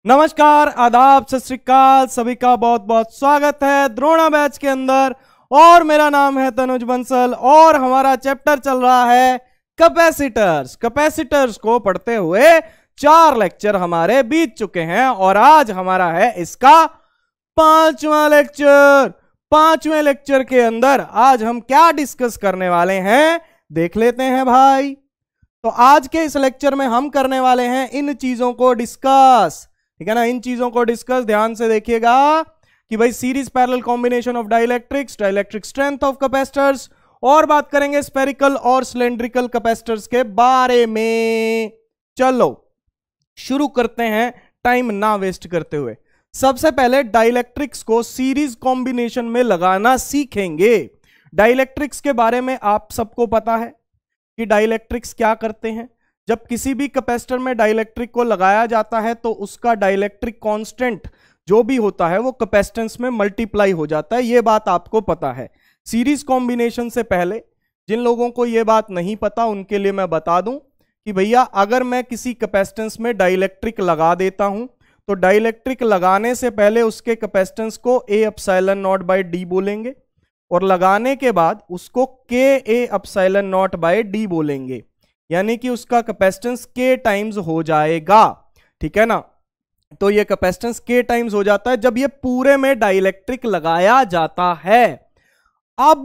नमस्कार, आदाब, सत श्री अकाल। सभी का बहुत बहुत स्वागत है द्रोणा बैच के अंदर। और मेरा नाम है तनुज बंसल और हमारा चैप्टर चल रहा है कैपेसिटर्स। कैपेसिटर्स को पढ़ते हुए 4 लेक्चर हमारे बीत चुके हैं और आज हमारा है इसका 5वां लेक्चर। 5वें लेक्चर के अंदर आज हम क्या डिस्कस करने वाले हैं देख लेते हैं भाई। तो आज के इस लेक्चर में हम करने वाले हैं इन चीजों को डिस्कस, ठीक है ना। इन चीजों को डिस्कस ध्यान से देखिएगा कि भाई series parallel combination of dielectrics, dielectric strength of capacitors, और बात करेंगे स्फेरिकल और सिलेंड्रिकल कैपेसिटर्स के बारे में। चलो शुरू करते हैं टाइम ना वेस्ट करते हुए। सबसे पहले डाइलेक्ट्रिक्स को सीरीज कॉम्बिनेशन में लगाना सीखेंगे। डाइलेक्ट्रिक्स के बारे में आप सबको पता है कि डाइलेक्ट्रिक्स क्या करते हैं। जब किसी भी कैपेसिटर में डाइलेक्ट्रिक को लगाया जाता है तो उसका डाइलेक्ट्रिक कांस्टेंट जो भी होता है वो कैपेसिटेंस में मल्टीप्लाई हो जाता है। ये बात आपको पता है। सीरीज कॉम्बिनेशन से पहले जिन लोगों को ये बात नहीं पता उनके लिए मैं बता दूं कि भैया अगर मैं किसी कैपेसिटेंस में डाइलेक्ट्रिक लगा देता हूं तो डाइलेक्ट्रिक लगाने से पहले उसके कैपेसिटेंस को A epsilon naught by D बोलेंगे और लगाने के बाद उसको K A epsilon naught by D बोलेंगे, यानी कि उसका कैपेसिटेंस के टाइम्स हो जाएगा, ठीक है ना। तो ये कैपेसिटेंस के टाइम्स हो जाता है जब ये पूरे में डाइलेक्ट्रिक लगाया जाता है। अब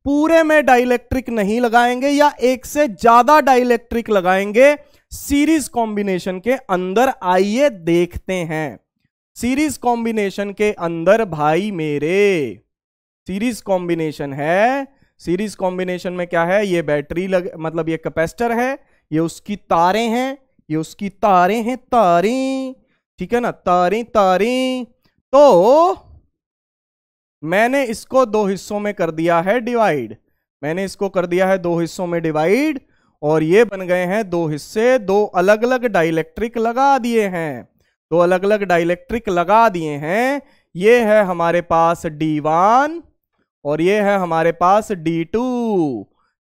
पूरे में डाइलेक्ट्रिक नहीं लगाएंगे या एक से ज्यादा डाइलेक्ट्रिक लगाएंगे सीरीज कॉम्बिनेशन के अंदर। आइए देखते हैं सीरीज कॉम्बिनेशन के अंदर भाई मेरे। सीरीज कॉम्बिनेशन है, सीरीज कॉम्बिनेशन में क्या है, ये बैटरी मतलब ये कैपेसिटर है, ये उसकी तारें हैं, ये उसकी तारें हैं, तारें, ठीक है ना, तारें तारें। तो मैंने इसको 2 हिस्सों में कर दिया है डिवाइड। मैंने इसको कर दिया है 2 हिस्सों में डिवाइड और ये बन गए हैं 2 हिस्से। 2 अलग अलग डाइलेक्ट्रिक लगा दिए हैं, 2 अलग अलग डाइलेक्ट्रिक लगा दिए हैं। ये है हमारे पास D1 और ये है हमारे पास D2,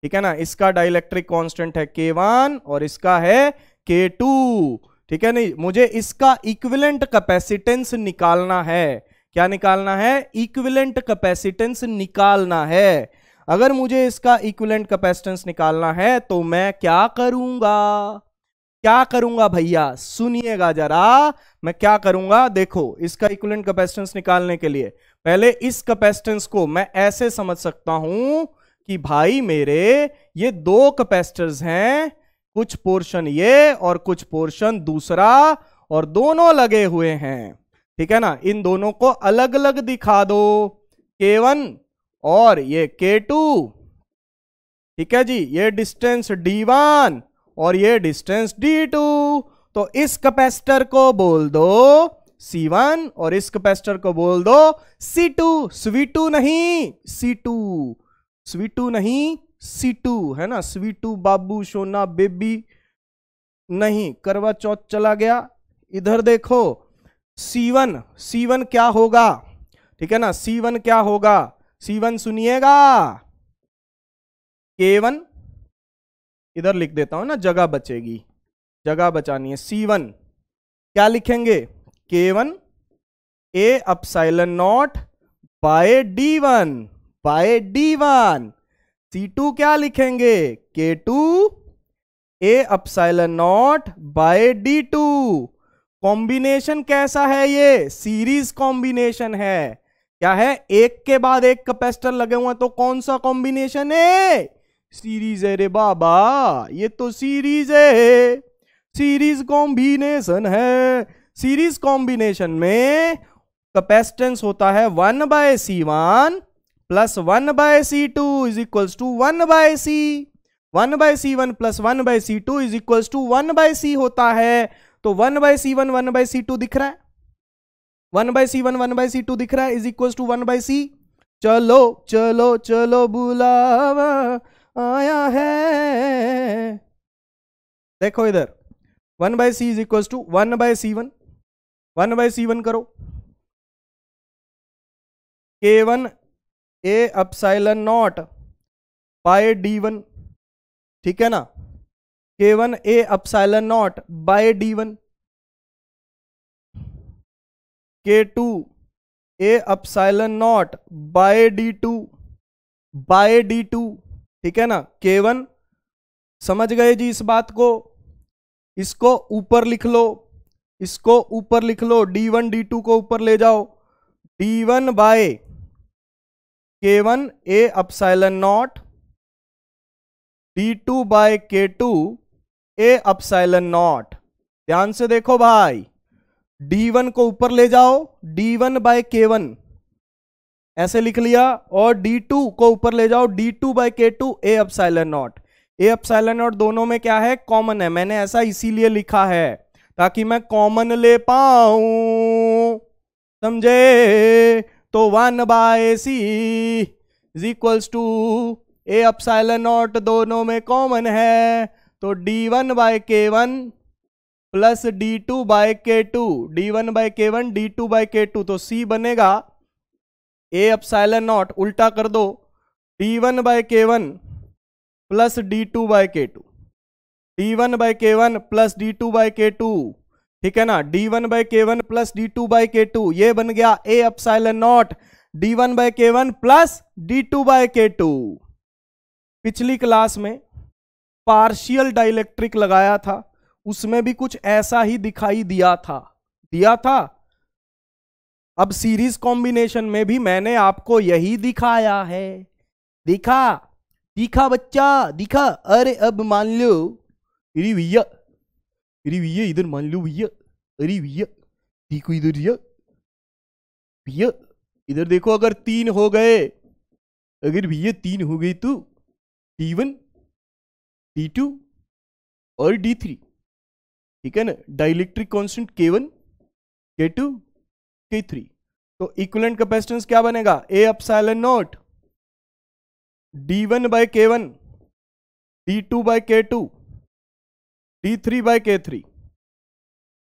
ठीक है ना। इसका डाइलेक्ट्रिक कांस्टेंट है K1 और इसका है K2, ठीक है। नहीं, मुझे इसका इक्विवेलेंट कैपेसिटेंस निकालना है। क्या निकालना है? इक्विवेलेंट कैपेसिटेंस निकालना है। अगर मुझे इसका इक्विवेलेंट कैपेसिटेंस निकालना है तो मैं क्या करूंगा? क्या करूंगा भैया, सुनिएगा जरा। मैं क्या करूंगा, देखो इसका इक्विवेलेंट कैपेसिटेंस निकालने के लिए पहले इस कैपेसिटेंस को मैं ऐसे समझ सकता हूं कि भाई मेरे ये 2 कैपेसिटर्स हैं, कुछ पोर्शन ये और कुछ पोर्शन दूसरा, और दोनों लगे हुए हैं, ठीक है ना। इन दोनों को अलग अलग दिखा दो, K1 और ये K2, ठीक है जी। ये डिस्टेंस D1 और ये डिस्टेंस D2। तो इस कैपेसिटर को बोल दो C1 और इस कैपेसिटर को बोल दो C2। स्वीटू नहीं C2, स्वीटू नहीं C2, है ना। स्वीटू बाबू सोना बेबी नहीं, करवा चौथ चला गया। इधर देखो C1, C1 क्या होगा, ठीक है ना। C1 क्या होगा, C1 सुनिएगा, K1 इधर लिख देता हूं ना, जगह बचेगी, जगह बचानी है। C1 क्या लिखेंगे, K1 A epsilon naught by D1, by D1। C2 क्या लिखेंगे, K2 A epsilon naught by D2। Combination कैसा है, ये सीरीज कॉम्बिनेशन है। क्या है, एक के बाद एक कैपेसिटर लगे हुए हैं तो कौन सा कॉम्बिनेशन है, सीरीज है रे बाबा, ये तो सीरीज है, सीरीज कॉम्बिनेशन है। सीरीज कॉम्बिनेशन में कैपेसिटेंस होता है 1/C1 plus 1/C2 is equals to 1/C। 1/C1 plus 1/C2 is equals to 1/C होता है। तो 1/C1 1/C2 दिख रहा है, 1/C1 1/C2 दिख रहा है, इज इक्वल्स टू 1/C। चलो चलो चलो बुलावा आया है, देखो इधर 1/C is equals to 1/C1। 1/C1 करो, K1 A epsilon naught by D1, ठीक है ना। K1 A epsilon naught by D1 K2 A epsilon naught by D2 ठीक है ना। K1 समझ गए जी इस बात को। इसको ऊपर लिख लो, इसको ऊपर लिख लो, D1 D2 को ऊपर ले जाओ। D1 by K1 A epsilon naught, D2 by K2 A epsilon naught. ध्यान से देखो भाई, D1 को ऊपर ले जाओ, D1 बाय K1 ऐसे लिख लिया, और D2 को ऊपर ले जाओ, D2 by K2 A epsilon naught. A epsilon naught दोनों में क्या है, कॉमन है। मैंने ऐसा इसीलिए लिखा है ताकि मैं कॉमन ले पाऊं, समझे। तो 1 by C is equals to A epsilon naught, दोनों में कॉमन है, तो D1 by K1 plus D2 by K2, D1 by K1 D2 by K2, तो C बनेगा ए एप्सिलॉन नॉट, उल्टा कर दो, D1 by K1 plus D2 by K2, D1 by K1 plus D2 by K2, ठीक है ना। D1 by K1 plus D2 by K2, ये बन गया A epsilon naught D1 by K1 plus D2 by K2। पिछली class में partial dielectric लगाया था, उसमें भी कुछ ऐसा ही दिखाई दिया था। अब सीरीज कॉम्बिनेशन में भी मैंने आपको यही दिखाया है। दिखा बच्चा, दिखा। अरे अब मान लो, अरे भैया इधर मान लो भैया, अरे भैया देखो इधर भैया इधर देखो, अगर 3 हो गए, अगर भैया 3 हो गए तो D1 D2 और D3, ठीक है ना। Dielectric constant K1 K2 K3, तो इक्विवेलेंट कैपेसिटेंस क्या बनेगा, A epsilon naught D1 by K1 D2 by K2 D3 by K3,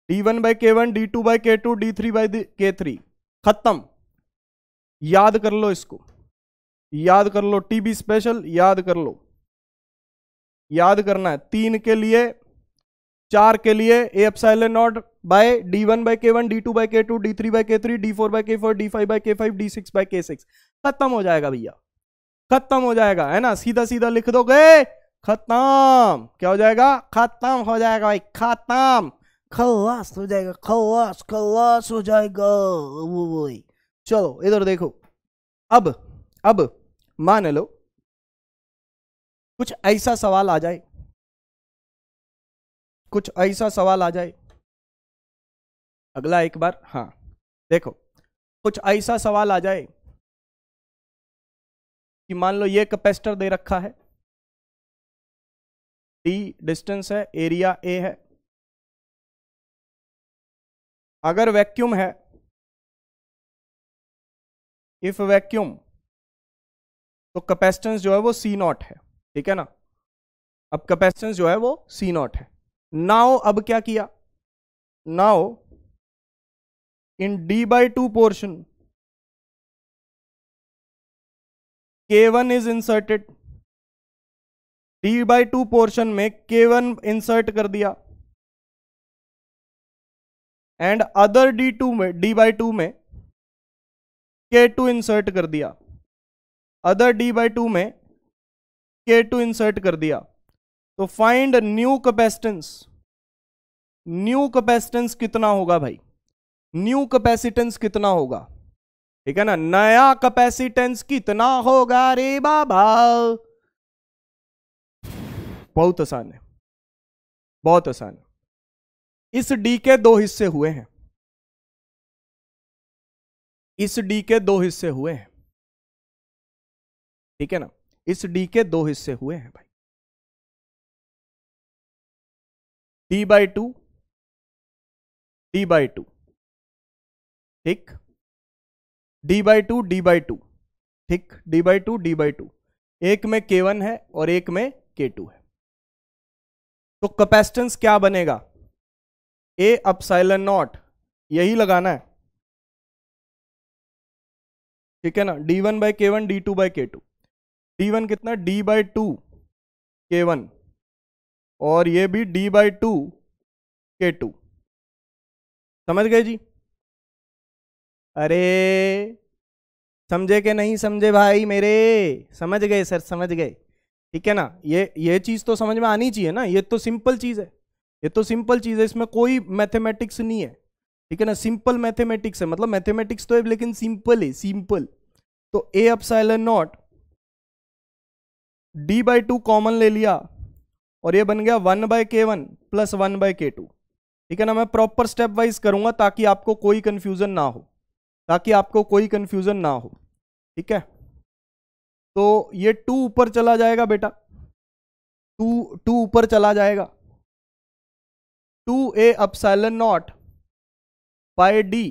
D1 by K1 D2 by K2 D3 by K3, खत्म। याद कर लो, इसको याद कर लो, टीबी स्पेशल याद कर लो, याद करना है। 3 के लिए, 4 के लिए A epsilon naught by D1 by K1 D2 by K2 D3 by K3 D4 by K4 D5 by K5 D6 by K6, खत्म हो जाएगा भैया, खत्म हो जाएगा, है ना। सीधा सीधा लिख दोगे, खत्म। क्या हो जाएगा, खत्म हो जाएगा भाई, खत्म, खलास हो जाएगा, खलास हो जाएगा वो। चलो इधर देखो, अब मान लो कुछ ऐसा सवाल आ जाए, कुछ ऐसा सवाल आ जाए, अगला एक बार, हाँ देखो, कुछ ऐसा सवाल आ जाए कि मान लो ये कैपेसिटर दे रखा है, D डिस्टेंस है, एरिया A है, अगर वैक्यूम है, इफ वैक्यूम, तो कैपेसिटेंस जो है वो C0 है, ठीक है ना। अब कैपेसिटेंस जो है वो C0 है। नाउ अब क्या किया, now in D/2 portion K1 is inserted, D/2 portion में K1 इंसर्ट कर दिया, एंड अदर D/2 में K2 इंसर्ट कर दिया, अदर D/2 में K2 इंसर्ट कर दिया। तो find new capacitance, new capacitance कितना होगा भाई, न्यू कैपेसिटेंस कितना होगा, ठीक है ना। नया कैपेसिटेंस कितना होगा रे बाबा, बहुत आसान है, बहुत आसान है। इस D के 2 हिस्से हुए हैं, इस D के 2 हिस्से हुए हैं, ठीक है ना। इस D के 2 हिस्से हुए हैं भाई, D/2 D/2, ठीक, D/2 D/2, ठीक, D/2 D/2, एक में K1 है और एक में K2 है। तो कैपेसिटेंस क्या बनेगा, ए एप्सिलॉन नॉट, यही लगाना है, ठीक है ना। D1 by K1 D2 by K2, D1 कितना, D/2 K1, और ये भी D/2 K2, समझ गए जी। अरे समझे कि नहीं समझे भाई मेरे? समझ गए सर, समझ गए। ठीक है ना, ये चीज तो समझ में आनी चाहिए ना, ये तो सिंपल चीज है, ये तो सिंपल चीज है, इसमें कोई मैथमेटिक्स नहीं है। ठीक है ना, सिंपल मैथमेटिक्स है, मतलब मैथमेटिक्स तो है लेकिन सिंपल है, सिंपल। तो ए एप्सिलॉन नॉट d/2 कॉमन ले लिया और ये बन गया 1/k1 प्लस 1/k2। ठीक है ना, मैं प्रॉपर स्टेप वाइज करूंगा ताकि आपको कोई कंफ्यूजन ना हो, ताकि आपको कोई कंफ्यूजन ना हो। ठीक है, तो ये 2 ऊपर चला जाएगा बेटा, 2 ऊपर चला जाएगा, 2a epsilon naught by D,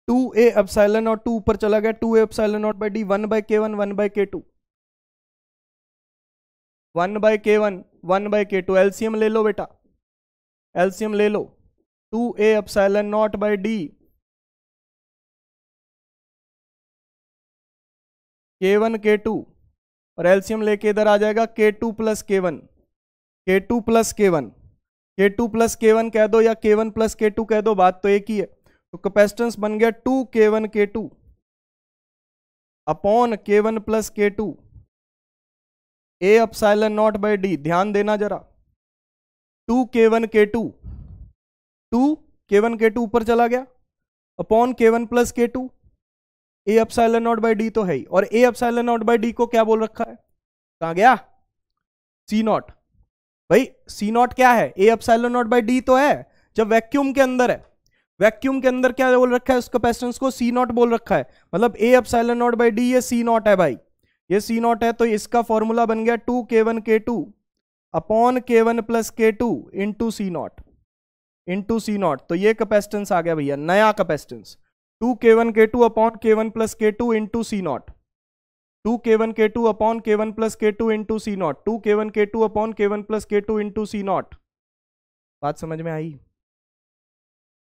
2a epsilon naught 2 ऊपर चला गया, 2a epsilon naught by D 1/k1 1/k2 1/k1 1/k2। LCM ले लो बेटा, एलसीएम ले लो, 2a epsilon naught by D k1 k2, और एलसीएम लेके इधर आ जाएगा k2 plus k1, k2 plus k1, k2 plus k1 कह दो या k1 प्लस k2 कह दो, बात तो एक ही है। तो कैपेसिटेंस बन गया 2k1 k2 upon k1 plus k2 a epsilon naught by D. ध्यान देना जरा, 2k1 k2, 2k1 k2 ऊपर चला गया upon k1 plus k2 a epsilon naught by D तो है ही, और a epsilon naught by D को क्या बोल रखा है, कहां गया, सी नॉट। भाई सी नॉट क्या है, a epsilon naught by D तो है जब वैक्यूम के अंदर है, वैक्यूम के अंदर क्या बोल रखा है, उस कैपेसिटेंस को सी नॉट बोल रखा है, मतलब a epsilon naught by D ये सी नॉट है भाई, ये सी नॉट है। तो इसका फॉर्मूला बन गया 2k1 k2 upon k1 plus k2 into C naught, into C naught. तो ये कैपेसिटेंस आ गया भैया, नया capacitance 2k1 k2 upon k1 plus k2 into C naught, 2k1 k2 upon k1 plus k2 into C naught, 2k1 k2 upon k1 plus k2 into C naught. बात समझ में आई,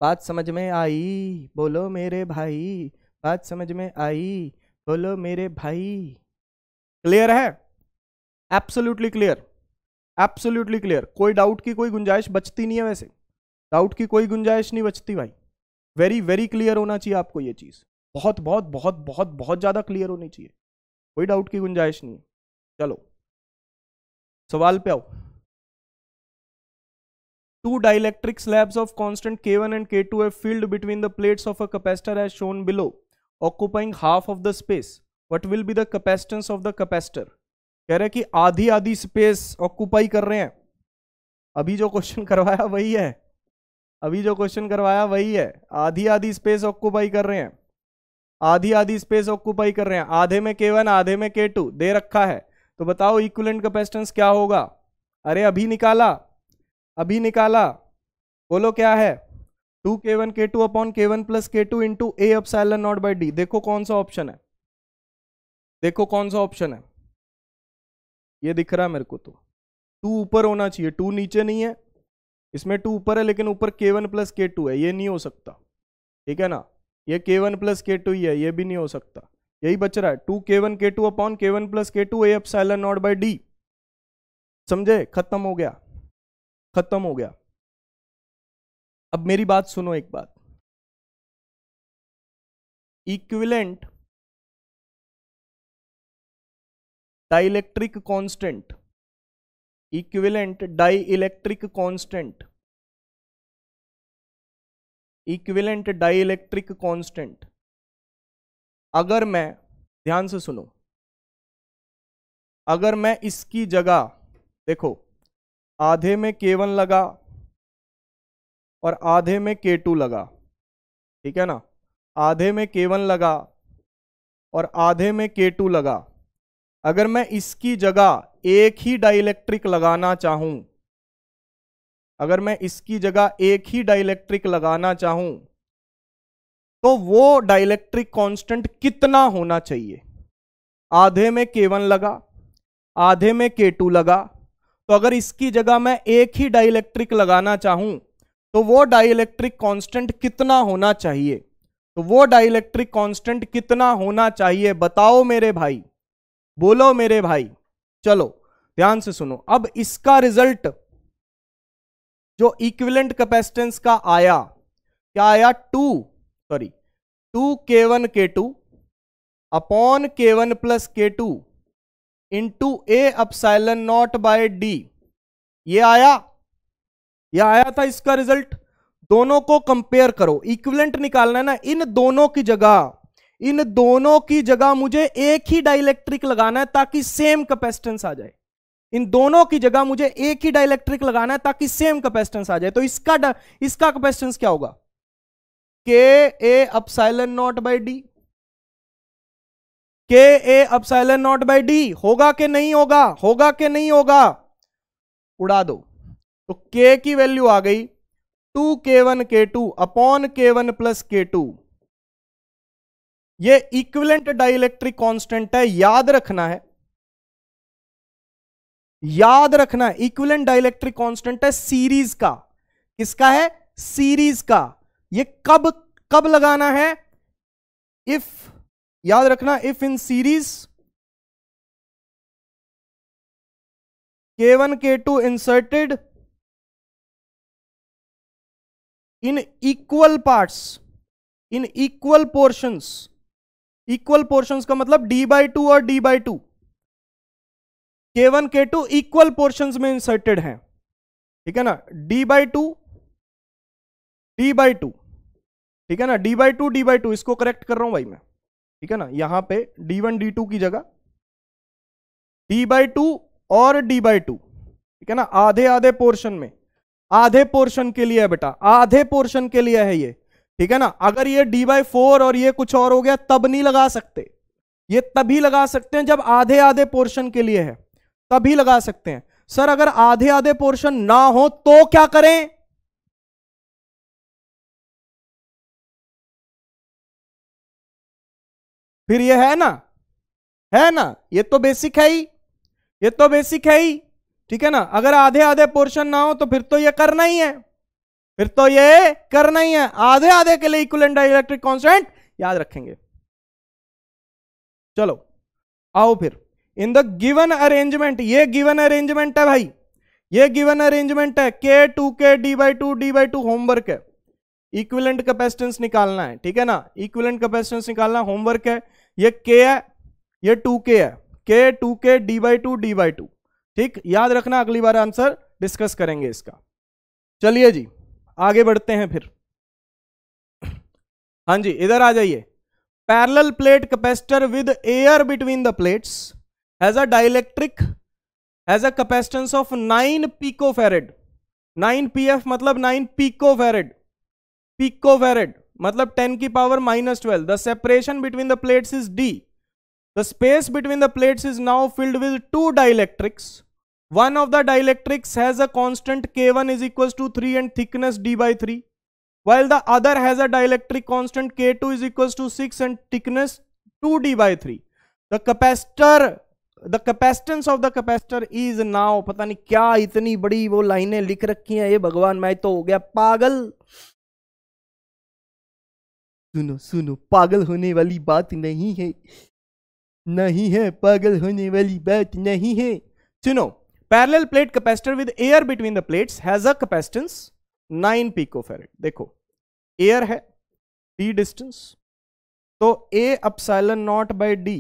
बात समझ में आई, बोलो मेरे भाई, बात समझ में आई, बोलो मेरे भाई। क्लियर है, एब्सोल्युटली क्लियर, एब्सोल्युटली क्लियर, कोई डाउट की कोई गुंजाइश बचती नहीं है, वैसे डाउट की कोई गुंजाइश नहीं बचती भाई, वेरी वेरी क्लियर होना चाहिए आपको ये चीज, बहुत बहुत बहुत बहुत बहुत ज्यादा क्लियर होनी चाहिए, कोई डाउट की गुंजाइश नहीं। चलो सवाल पे आओ। Two dielectric slabs of constant K1 and K2 have filled between the plates of a capacitor as shown below, occupying half of the space. What will be the capacitance of the capacitor? कह रहे कि आधी आधी space occupy कर रहे हैं, अभी जो क्वेश्चन करवाया वही है, अभी जो क्वेश्चन करवाया वही है, आधी आधी स्पेस ऑक्यूपाई कर रहे हैं, आधी आधी स्पेस ऑक्यूपाई कर रहे हैं, आधे में K1 आधे में K2 दे रखा है। तो बताओ इक्विवेलेंट कैपेसिटेंस क्या होगा, अरे अभी निकाला, अभी निकाला, बोलो क्या है, 2k1 k2 upon k1 plus k2 into a epsilon naught by D. देखो कौन सा ऑप्शन है, देखो कौन सा ऑप्शन है, ये दिख रहा है मेरे को, तो 2 ऊपर होना चाहिए, 2 नीचे नहीं है, इसमें 2 ऊपर है लेकिन ऊपर k1 प्लस k2 है, ये नहीं हो सकता। ठीक है ना, ये k1 प्लस k2 ही है, ये भी नहीं हो सकता, यही बच रहा है 2k1 k2 upon k1 plus k2 a epsilon naught by D. समझे, खत्म हो गया, खत्म हो गया। अब मेरी बात सुनो एक बात, equivalent dielectric constant, equivalent dielectric constant, equivalent dielectric constant, अगर मैं, ध्यान से सुनो, अगर मैं इसकी जगह, देखो आधे में K1 लगा और आधे में K2 लगा, ठीक है ना, आधे में K1 लगा और आधे में K2 लगा, अगर मैं इसकी जगह एक ही डाइलेक्ट्रिक लगाना चाहूं, अगर मैं इसकी जगह एक ही डाइलेक्ट्रिक लगाना चाहूं तो वो डाइलेक्ट्रिक कांस्टेंट कितना होना चाहिए, आधे में K1 लगा आधे में K2 लगा, तो अगर इसकी जगह मैं एक ही डाइलेक्ट्रिक लगाना चाहूं तो वो डाइलेक्ट्रिक कांस्टेंट कितना होना चाहिए, तो वो डाइलेक्ट्रिक कांस्टेंट कितना होना चाहिए, बताओ मेरे भाई, बोलो मेरे भाई। चलो ध्यान से सुनो, अब इसका रिजल्ट जो इक्विवेलेंट कैपेसिटेंस का आया, क्या आया, 2 2k1k2 upon k1 plus k2 into A epsilon naught by D. ये आया था इसका रिजल्ट। दोनों को कंपेयर करो, इक्विवेलेंट निकालना है ना। इन दोनों की जगह मुझे एक ही डाइलेक्ट्रिक लगाना है ताकि सेम कैपेसिटेंस आ जाए। इन दोनों की जगह मुझे एक ही डाइलेक्ट्रिक लगाना है ताकि सेम कैपेसिटेंस आ जाए। तो इसका कैपेसिटेंस क्या होगा? के ए अपसाइलन नॉट बाई डी। के ए अपसाइलन नॉट बाई डी होगा कि नहीं होगा? होगा कि नहीं होगा? उड़ा दो। तो के की वैल्यू आ गई 2k1k2 upon k1 plus k2। ये इक्विवेलेंट डाइलेक्ट्रिक कांस्टेंट है, याद रखना है, इक्विवेलेंट डाइलेक्ट्रिक कांस्टेंट है सीरीज का। किसका है? सीरीज का। ये कब लगाना है? इफ, याद रखना, if in series k1 k2 inserted in equal parts, in equal portions। Equal portions का मतलब d/2 और d/2। k1 k2 equal portions में इंसर्टेड हैं, ठीक है ना। d/2 d/2, ठीक है ना। d/2 d/2, इसको करेक्ट कर रहा हूं भाई मैं, ठीक है ना। यहां पे d1 d2 की जगह d/2 और d/2, ठीक है ना। आधे आधे पोर्शन में, आधे पोर्शन के लिए है बेटा, आधे पोर्शन के लिए है ये, ठीक है ना। अगर ये d/4 और ये कुछ और हो गया तब नहीं लगा सकते। ये तभी लगा सकते हैं जब आधे आधे पोर्शन के लिए है, तभी लगा सकते हैं। सर अगर आधे आधे पोर्शन ना हो तो क्या करें? फिर ये है ना, ये तो बेसिक है ही, ये तो बेसिक है ही, ठीक है ना। अगर आधे आधे पोर्शन ना हो तो फिर तो ये करना ही है, फिर तो ये करना ही है। आधे आधे के लिए इक्विवेलेंट डाइलेक्ट्रिक कांस्टेंट याद रखेंगे। चलो आओ फिर, इन द गिवन अरेंजमेंट, ये गिवन अरेंजमेंट है भाई, ये गिवन अरेंजमेंट है। के 2k d/2 होमवर्क है। इक्विवेलेंट कैपेसिटेंस निकालना है, ठीक है ना। इक्विवेलेंट कैपेसिटेंस निकालना होमवर्क है। ये k है, ये 2k है, k 2k d/2 ठीक, याद रखना। अगली बार आंसर डिस्कस करेंगे इसका। चलिए जी आगे बढ़ते हैं फिर। हाँ जी इधर आ जाइए। Parallel plate capacitor with air between the plates has a dielectric, has a capacitance of 9 picofarad. 9 pf मतलब 9 पिकोफैरेड, पिकोफैरेड मतलब 10 की power -12। The separation between the plates is d। The space between the plates is now filled with 2 dielectrics. One of the dielectrics has a constant K1 is equals to 3 and thickness d/3, while the other has a dielectric constant K2 is equals to 6 and thickness 2d/3. The capacitance of the capacitor is now, पता नहीं क्या इतनी बड़ी वो लाइनें लिख रखी हैं, ये भगवान मैं तो हो गया पागल। सुनो सुनो, पागल होने वाली बात नहीं है, नहीं है, पागल होने वाली बात नहीं है। सुनो, parallel plate capacitor with air between the plates has a capacitance 9 picofarad. देखो एयर है, d डिस्टेंस, तो a epsilon naught by d,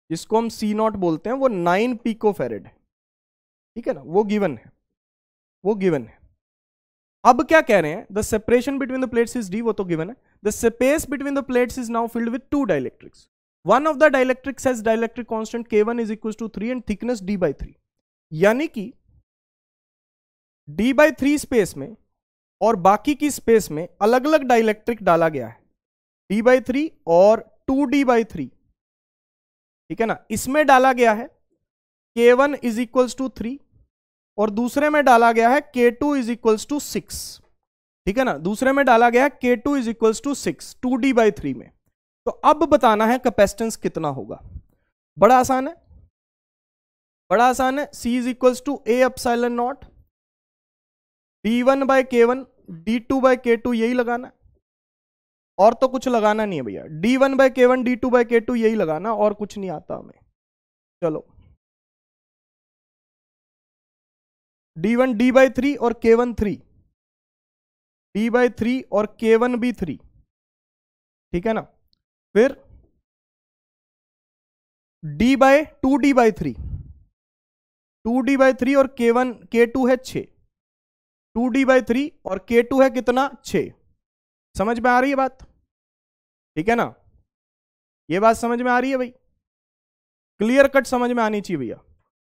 जिसको हम c नॉट बोलते हैं, वो 9 पिकोफैरेड है, ठीक है ना। वो गिवन है, वो गिवन है। अब क्या कह रहे हैं? The separation between the plates is d, वो तो गिवन है। The space between the plates is now filled with 2 dielectrics. One of the dielectrics has dielectric constant K1 is equals to 3 and thickness d/3। यानी कि d/3 space में और बाकी की space में अलग अलग डाइलेक्ट्रिक डाला गया है, d/3 और 2d/3, ठीक है ना। इसमें डाला गया है K1 इज इक्वल्स टू 3 और दूसरे में डाला गया है K2 इज इक्वल्स टू 6, ठीक है ना। दूसरे में डाला गया है K2 is equals to 6 2d/3 में। तो अब बताना है कैपेसिटेंस कितना होगा। बड़ा आसान है, बड़ा आसान है। C is equals to a epsilon naught d1/k1 d2/k2, यही लगाना है, और तो कुछ लगाना नहीं है भैया। d1/k1 d2/k2 यही लगाना, और कुछ नहीं आता हमें। चलो d1 d/3 और k1 3, d/3 और k1 भी 3, ठीक है ना। फिर d बाय 2d/3, 2d/3 और k2 है 6, 2d/3 और k2 है कितना 6। समझ में आ रही है बात, ठीक है ना। ये बात समझ में आ रही है भाई, क्लियर कट समझ में आनी चाहिए भैया।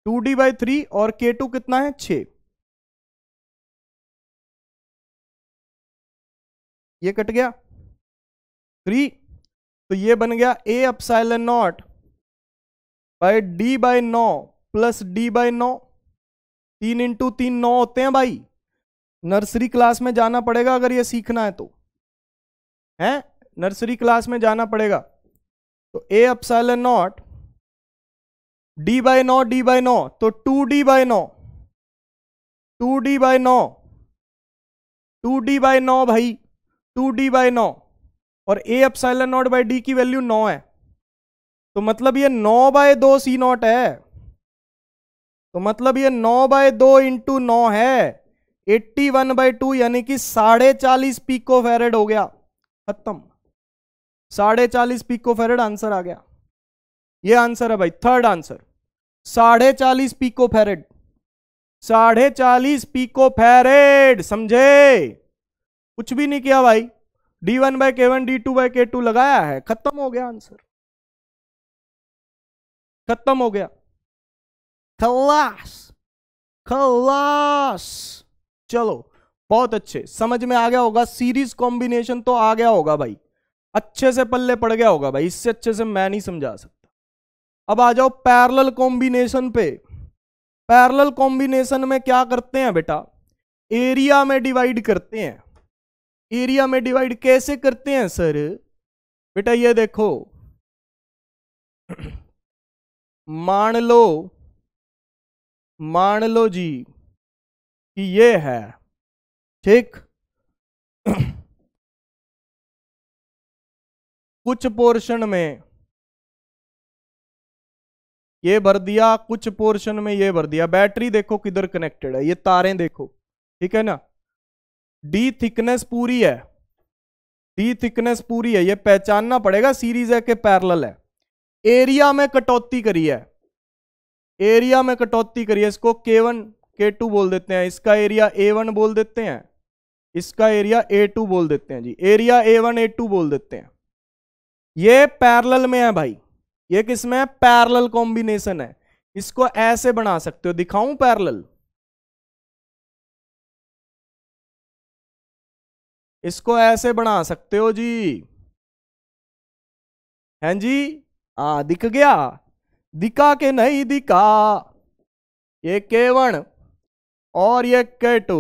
2d/3 और k2 कितना है 6, ये कट गया 3, तो ये बन गया a/0 bye d/9 plus d/9। 3 into 3 9 होते हैं भाई। नर्सरी क्लास में जाना पड़ेगा अगर ये सीखना है तो, है नर्सरी क्लास में जाना पड़ेगा। तो a/0 d/9 d/9 तो 2d/9, 2d/9, 2d/9 भाई, 2d/9 और a/0/d की वैल्यू 9 है, तो मतलब ये 9/2 c0 है। तो मतलब ये 9/2 इंटू 9 है, 81/2 यानी कि 40.5 पिकोफैरेड हो गया, खत्म। 40.5 पिकोफैरेड आंसर आ गया। ये आंसर है भाई, थर्ड आंसर 40.5 पिकोफैरेड, 40.5 पिकोफैरेड, समझे। कुछ भी नहीं किया भाई, d1/k1 d2/k2 लगाया है, खत्म हो गया आंसर, खत्म हो गया, खलास खलास। चलो बहुत अच्छे, समझ में आ गया होगा। सीरीज कॉम्बिनेशन तो आ गया होगा भाई, अच्छे से पल्ले पड़ गया होगा भाई, इससे अच्छे से मैं नहीं समझा सकता। अब आ जाओ पैरेलल कॉम्बिनेशन पे। पैरेलल कॉम्बिनेशन में क्या करते हैं बेटा, एरिया में डिवाइड करते हैं। एरिया में डिवाइड कैसे करते हैं सर, बेटा ये देखो, मान लो जी कि ये है, ठीक कुछ पोर्शन में ये भर दिया, कुछ पोर्शन में ये भर दिया। बैटरी देखो किधर कनेक्टेड है, ये तारें देखो, ठीक है ना। डी थिकनेस पूरी है, डी थिकनेस पूरी है, ये पहचानना पड़ेगा सीरीज है कि पैरेलल है। एरिया में कटौती करी है, एरिया में कटौती करी है, इसको k1 k2 बोल देते हैं, इसका एरिया a1 बोल देते हैं, इसका एरिया a2 बोल देते हैं जी, एरिया a1 a2 बोल देते हैं। ये पैरेलल में है भाई, ये किसमें है, पैरेलल कॉम्बिनेशन है। इसको ऐसे बना सकते हो, दिखाऊं पैरेलल, इसको ऐसे बना सकते हो जी, हैं जी। दिख गया, दिखा के नहीं दिखा, ये k1 और ये k2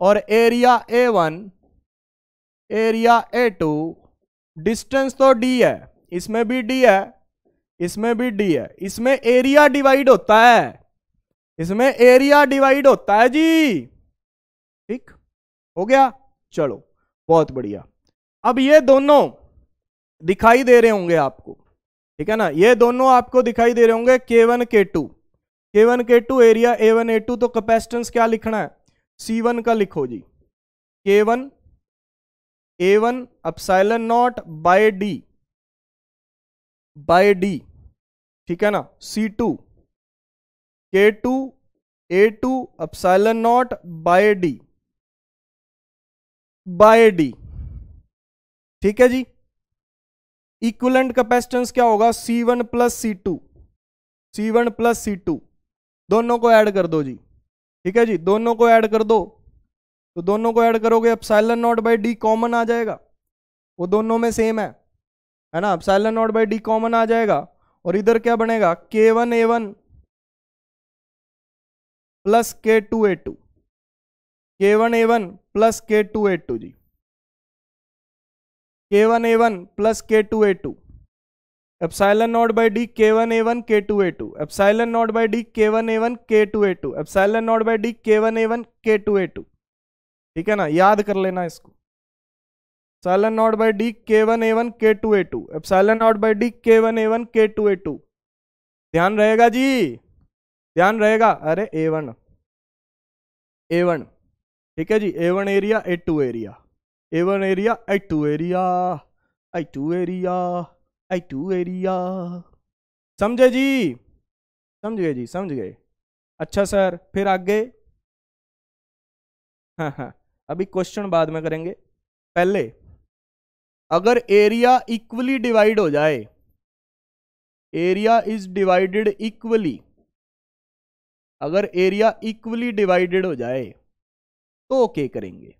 और area a1 area a2, distance तो d है, इसमें भी d है, इसमें भी d है, इसमें एरिया डिवाइड होता है, इसमें एरिया डिवाइड होता है जी, ठीक हो गया। चलो बहुत बढ़िया। अब ये दोनों दिखाई दे रहे होंगे आपको, ठीक है ना, ये दोनों आपको दिखाई दे रहे होंगे k1 k2, k1 k2 area a1 a2। तो कैपेसिटेंस क्या लिखना है, C1 का लिखो जी, k1 a1 epsilon naught by D, ठीक है ना। C2 k2 a2 epsilon naught by D, ठीक है जी। इक्विवेलेंट कैपेसिटेंस क्या होगा, C1 plus C2, C1 plus C2, दोनों को ऐड कर दो जी, ठीक है जी, दोनों को ऐड कर दो। तो दोनों को ऐड करोगे epsilon naught by D common आ जाएगा, वो दोनों में सेम है ना, epsilon naught by D common आ जाएगा। और इधर क्या बनेगा, k1 a1 plus k2 a2, k1 a1 plus k2 a2 जी, k1 a1 plus k2 a2, epsilon naught by D k1 a1 k2 a2, epsilon naught by D k1 a1 k2 a2, epsilon naught by D k1 a1 k2 a2, ठीक है ना, याद कर लेना इसको। Epsilon naught by D k1 a1 k2 a2, epsilon naught by D k1 a1 k2 a2, ध्यान रहेगा जी, ध्यान रहेगा। अरे a1 ठीक है जी, a1 area a2 area, a1 area a2 area, I2 area, I2 area. समझे जी? समझ गए जी, समझ गए। अच्छा सर, फिर आगे। हाँ हाँ, अभी क्वेश्चन बाद में करेंगे। पहले अगर एरिया इक्वली डिवाइड हो जाए, एरिया इज डिवाइडेड इक्वली, अगर एरिया इक्वली डिवाइडेड हो जाए तो ओके करेंगे।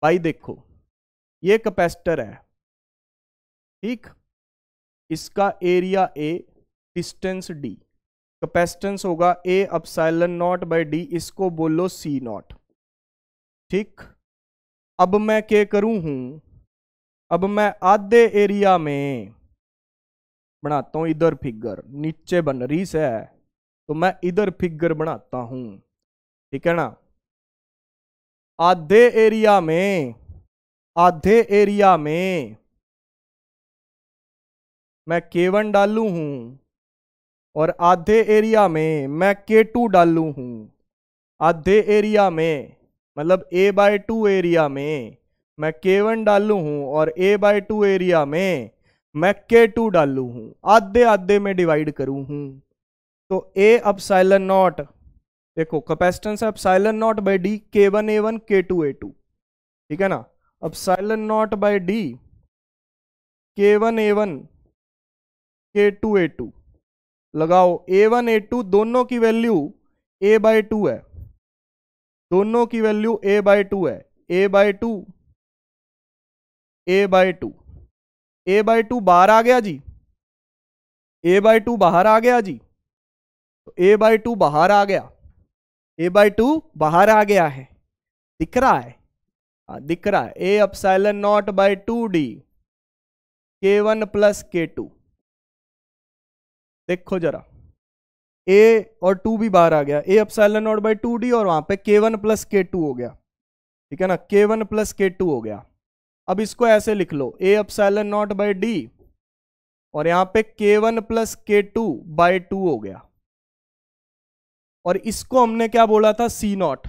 भाई देखो, ये कैपेसिटर है, ठीक, इसका area A, distance D, capacitance होगा A epsilon naught by D, इसको बोलो सी नॉट, ठीक। अब मैं क्या करूं हूं, अब मैं आधे एरिया में बनाता हूं इधर फिगर, नीचे बन रही है तो मैं इधर फिगर बनाता हूं, ठीक है ना। आधे एरिया में, आधे एरिया में मैं K1 डालू हूं और आधे एरिया में मैं K2 डालू हूं। आधे एरिया में मतलब A/2 एरिया में मैं K1 डालू हूं और A/2 एरिया में मैं K2 डालू हूं, आधे आधे में डिवाइड करूं हूं। तो A एप्सिलॉन नॉट, देखो कैपेसिटेंस है epsilon naught by D, K1 A1 K2 A2, ठीक है ना। Epsilon naught by D K1 A1 K2 A2, लगाओ A1 A2 दोनों की वैल्यू A/2 है, दोनों की वैल्यू A/2 है, A/2 A/2, A/2 बाहर आ गया जी, A/2 बाहर आ गया जी, तो A/2 बाहर आ गया, A/2 बाहर आ गया है, दिख रहा है, हाँ दिख रहा है। A epsilon naught by 2D K1 plus K2, देखो जरा A और 2 भी बाहर आ गया, A epsilon naught by 2D और वहां पे K1 प्लस K2 हो गया, ठीक है ना, K1 प्लस K2 हो गया। अब इसको ऐसे लिख लो, A epsilon naught by D और यहां पे K1 प्लस K2 बाय 2 हो गया। और इसको हमने क्या बोला था, C नॉट,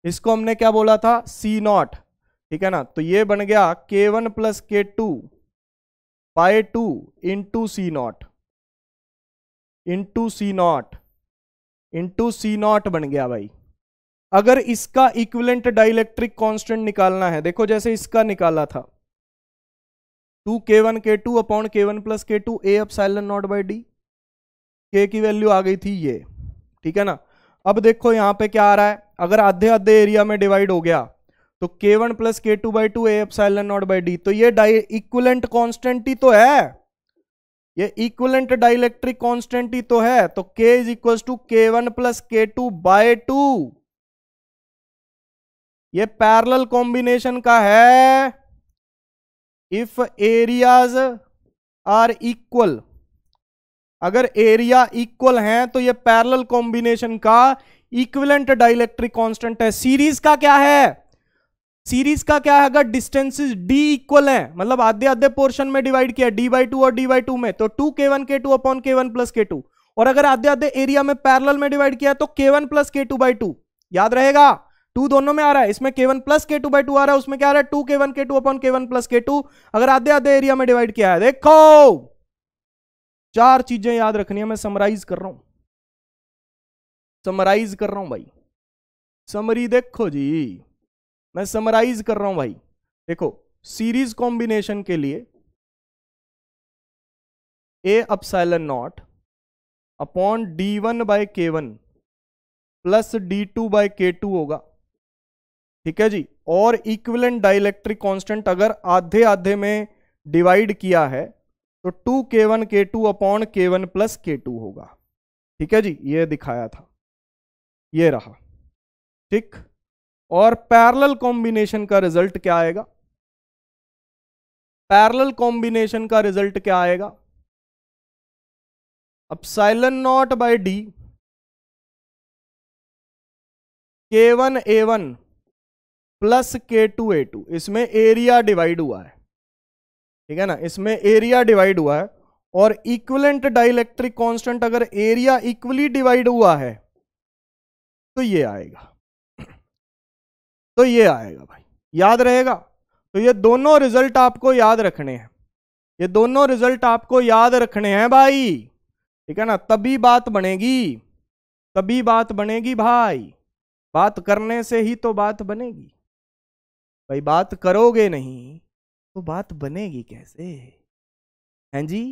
इसको हमने क्या बोला था, C नॉट, ठीक है ना। तो ये बन गया K1 plus K2 by 2 into C naught, into C naught, into C naught बन गया भाई। अगर इसका इक्विवेलेंट डाइलेक्ट्रिक कांस्टेंट निकालना है, देखो जैसे इसका निकाला था 2K1 K2 upon K1 plus K2 A epsilon naught by D, K की वैल्यू आ गई थी ये, ठीक है ना। अब देखो यहां पे क्या आ रहा है, अगर आधे आधे एरिया में डिवाइड हो गया तो K1 plus K2 by 2 A epsilon not by D, तो ये इक्विवेलेंट कांस्टेंट ही तो है, ये इक्विवेलेंट डाइलेक्ट्रिक कांस्टेंट ही तो है। तो K is equal to K1 plus K2 by 2, ये पैरेलल कॉम्बिनेशन का है। इफ एरियाज आर इक्वल, अगर एरिया इक्वल हैं तो ये पैरेलल कॉम्बिनेशन का इक्विवेलेंट डाइलेक्ट्रिक कांस्टेंट है। सीरीज का क्या है, सीरीज का क्या है, अगर डिस्टेंसेस d इक्वल है, मतलब आधे आधे पोर्शन में डिवाइड किया d/2 और d/2 में, तो 2K1 K2 upon K1 plus K2, और अगर आधे आधे एरिया में पैरेलल में डिवाइड किया तो K1 प्लस K2/2, याद रहेगा 2 दोनों में आ रहा है, इसमें K1 प्लस K2/2 आ रहा है, उसमें क्या आ रहा है 2K1 K2 upon K1 plus K2, अगर आधे आधे एरिया में डिवाइड किया है। देखो 4 चीजें याद रखनी है, मैं समराइज कर रहा हूं, समराइज कर रहा हूं भाई, समरी देखो जी, मैं समराइज कर रहा हूं भाई। देखो सीरीज कॉम्बिनेशन के लिए A epsilon naught upon D1 by K1 plus D2 by K2 होगा, ठीक है जी। और इक्विवेलेंट डाइलेक्ट्रिक कांस्टेंट अगर आधे आधे में डिवाइड किया है तो 2K1 K2 upon K1 plus K2 होगा, ठीक है जी, ये दिखाया था, ये रहा, ठीक। और पैरेलल कॉम्बिनेशन का रिजल्ट क्या आएगा, पैरेलल कॉम्बिनेशन का रिजल्ट क्या आएगा, epsilon naught by D K1 A1 plus K2 A2, इसमें एरिया डिवाइड हुआ है, ठीक है ना, इसमें एरिया डिवाइड हुआ है। और इक्विवेलेंट डाइलेक्ट्रिक कांस्टेंट अगर एरिया इक्वली डिवाइड हुआ है तो ये आएगा, तो ये आएगा भाई, याद रहेगा। तो ये दोनों रिजल्ट आपको याद रखने हैं, ये दोनों रिजल्ट आपको याद रखने हैं भाई, ठीक है ना, तभी बात बनेगी, तभी बात बनेगी भाई। बात करने से ही तो बात बनेगी भाई, बात करोगे नहीं तो बात बनेगी कैसे? हैं जी?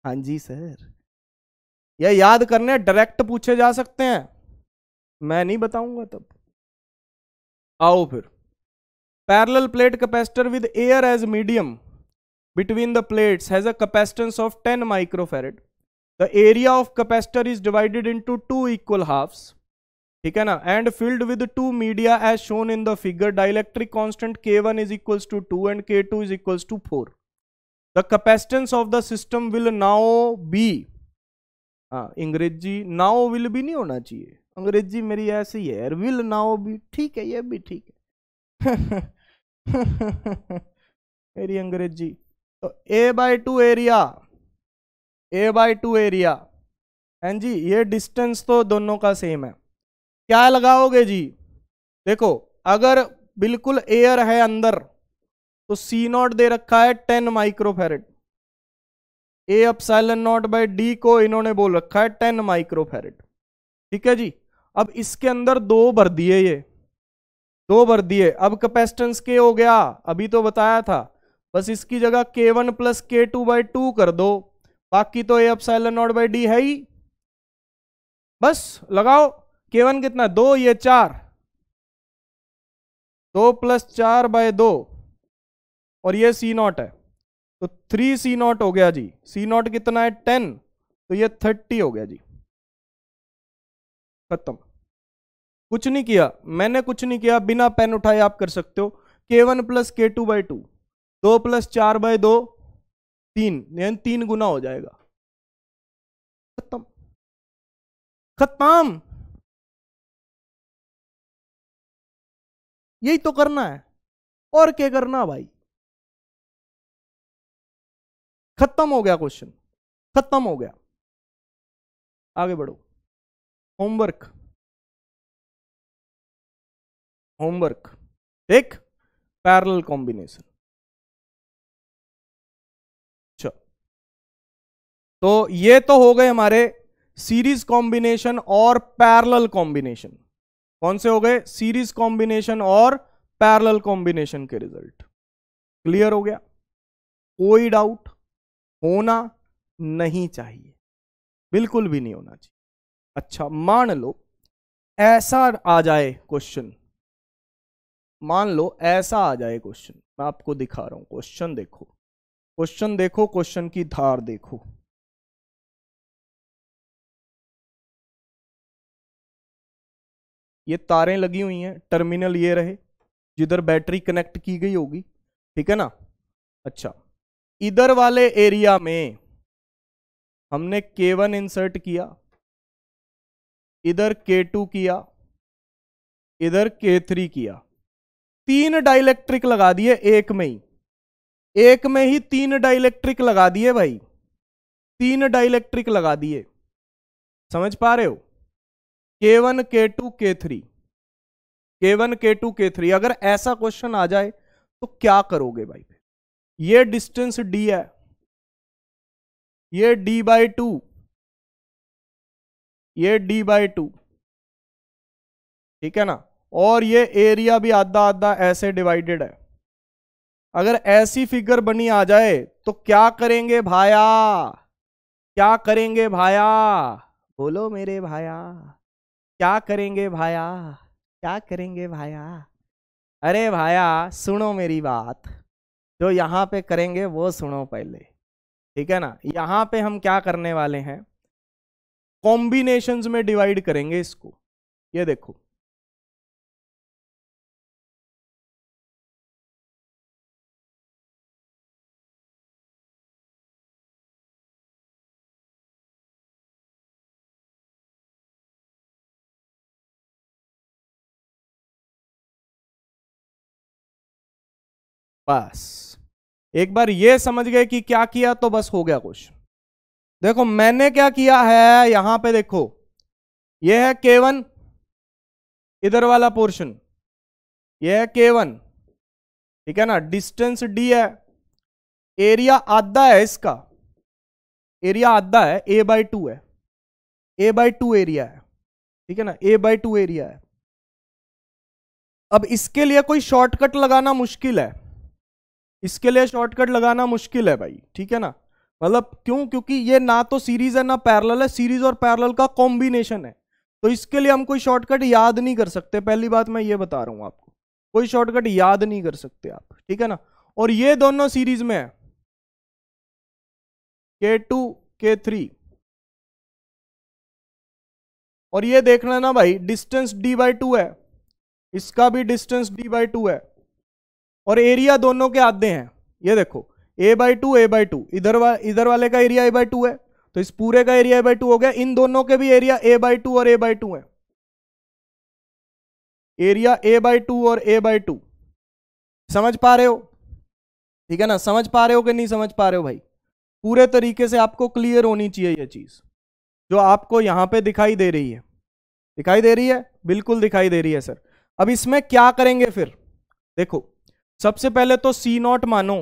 हाँ जी सर। यह याद करने डायरेक्ट पूछे जा सकते हैं, मैं नहीं बताऊंगा तब। आओ फिर, parallel plate capacitor with air as medium between the plates has a capacitance of 10 microfarad. The area of capacitor is divided into two equal halves, ठीक है ना, and filled with two media as shown in the figure. Dielectric constant K1 is equals to 2 and K2 is equals to 4. The capacitance of the system will now be, अंग्रेजी now will be नहीं होना चाहिए, अंग्रेजी मेरी ऐसी है यार, will now be ठीक है, ये भी ठीक है मेरी अंग्रेजी। तो A/2 area, A/2 area and जी ये डिस्टेंस तो दोनों का सेम है। क्या लगाओगे जी? देखो अगर बिल्कुल एयर है अंदर तो C0 दे रखा है 10 microfarad, A epsilon naught by D को इन्होंने बोल रखा है 10 माइक्रोफैरेड, ठीक है जी। अब इसके अंदर दो भर दिए, ये दो भर दिए, अब कैपेसिटेंस के हो गया, अभी तो बताया था, बस इसकी जगह K1 प्लस K2/2 कर दो, बाकी तो A epsilon naught by D है ही। बस लगाओ, K1 कितना, 2, ये 4, 2 + 4/2 और ये C0 है तो 3 C0 हो गया जी। C0 कितना है 10, तो ये 30 हो गया जी, खत्म। कुछ नहीं किया मैंने, कुछ नहीं किया, बिना पेन उठाए आप कर सकते हो। K1 + K2/2, 2 + 4/2 3, यानी 3 गुना हो जाएगा, खत्म खत्म। यही तो करना है, और क्या करना भाई, खत्म हो गया क्वेश्चन, खत्म हो गया। आगे बढ़ो, होमवर्क, होमवर्क एक पैरेलल कॉम्बिनेशन। तो ये तो हो गए हमारे सीरीज कॉम्बिनेशन और पैरेलल कॉम्बिनेशन। कौन से हो गए? सीरीज कॉम्बिनेशन और पैरेलल कॉम्बिनेशन के रिजल्ट। क्लियर हो गया? कोई डाउट होना नहीं चाहिए, बिल्कुल भी नहीं होना चाहिए। अच्छा मान लो ऐसा आ जाए क्वेश्चन, मान लो ऐसा आ जाए क्वेश्चन, मैं आपको दिखा रहा हूं क्वेश्चन, देखो क्वेश्चन, देखो क्वेश्चन की धार देखो। ये तारें लगी हुई हैं, टर्मिनल ये रहे जिधर बैटरी कनेक्ट की गई होगी, ठीक है ना। अच्छा इधर वाले एरिया में हमने K1 इंसर्ट किया, इधर K2 किया, इधर K3 किया, 3 डाइलेक्ट्रिक लगा दिए एक में ही, एक में ही 3 डाइलेक्ट्रिक लगा दिए भाई, 3 डाइलेक्ट्रिक लगा दिए, समझ पा रहे हो? K1 K2 K3, K1 K2 K3। अगर ऐसा क्वेश्चन आ जाए तो क्या करोगे भाई? ये डिस्टेंस D है, ये D/2, ये D/2, ठीक है ना, और ये एरिया भी आधा आधा ऐसे डिवाइडेड है। अगर ऐसी फिगर बनी आ जाए तो क्या करेंगे भाया? क्या करेंगे भाया? बोलो मेरे भाया, क्या करेंगे भाया? क्या करेंगे भाया? अरे भाया सुनो मेरी बात, जो यहां पे करेंगे वो सुनो पहले, ठीक है ना। यहां पे हम क्या करने वाले हैं, कॉम्बिनेशंस में डिवाइड करेंगे इसको। ये देखो बस, एक बार ये समझ गए कि क्या किया तो बस हो गया क्वेश्चन। देखो मैंने क्या किया है, यहां पे देखो ये है K1, इधर वाला पोर्शन ये है K1, ठीक है ना, डिस्टेंस D है, एरिया आधा है इसका, एरिया आधा है, a/2 है, a/2 एरिया है, ठीक है ना, a/2 एरिया है। अब इसके लिए कोई शॉर्टकट लगाना मुश्किल है, इसके लिए शॉर्टकट लगाना मुश्किल है भाई, ठीक है ना। मतलब क्यों? क्योंकि ये ना तो सीरीज है ना पैरेलल है, सीरीज और पैरेलल का कॉम्बिनेशन है, तो इसके लिए हम कोई शॉर्टकट याद नहीं कर सकते। पहली बात मैं ये बता रहा हूं आपको, कोई शॉर्टकट याद नहीं कर सकते आप, ठीक है ना। और ये दोनों सीरीज में है, K2 K3, और ये देखना ना भाई डिस्टेंस d/2 है, इसका भी डिस्टेंस d/2 है, और एरिया दोनों के आधे हैं। ये देखो a/2 a/2, इधर वाले का एरिया a/2 है, तो इस पूरे का एरिया a/2 हो गया, इन दोनों के भी एरिया a/2 और a/2 है, एरिया a/2 और a/2। समझ पा रहे हो? ठीक है ना, समझ पा रहे हो कि नहीं समझ पा रहे हो भाई? पूरे तरीके से आपको क्लियर होनी चाहिए ये चीज, जो आपको यहां पे दिखाई दे रही है। दिखाई दे रही है? बिल्कुल दिखाई दे रही है सर। अब इसमें क्या करेंगे फिर? देखो सबसे पहले तो C0 मानो,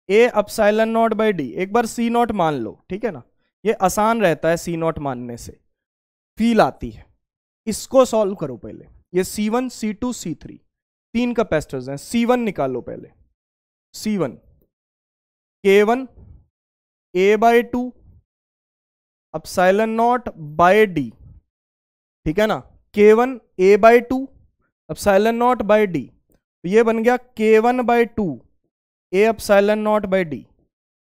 A/0/d, एक बार C0 मान लो, ठीक है ना, ये आसान रहता है C0 मानने से, फील आती है। इसको सॉल्व करो पहले, ये C1 C2 C3 तीन कैपेसिटर्स हैं, C1 निकालो पहले, C1 K1 a/2 ε0/d, ठीक है ना, K1 a/2 ε0/d, तो ये बन गया K1/2 a/0/d।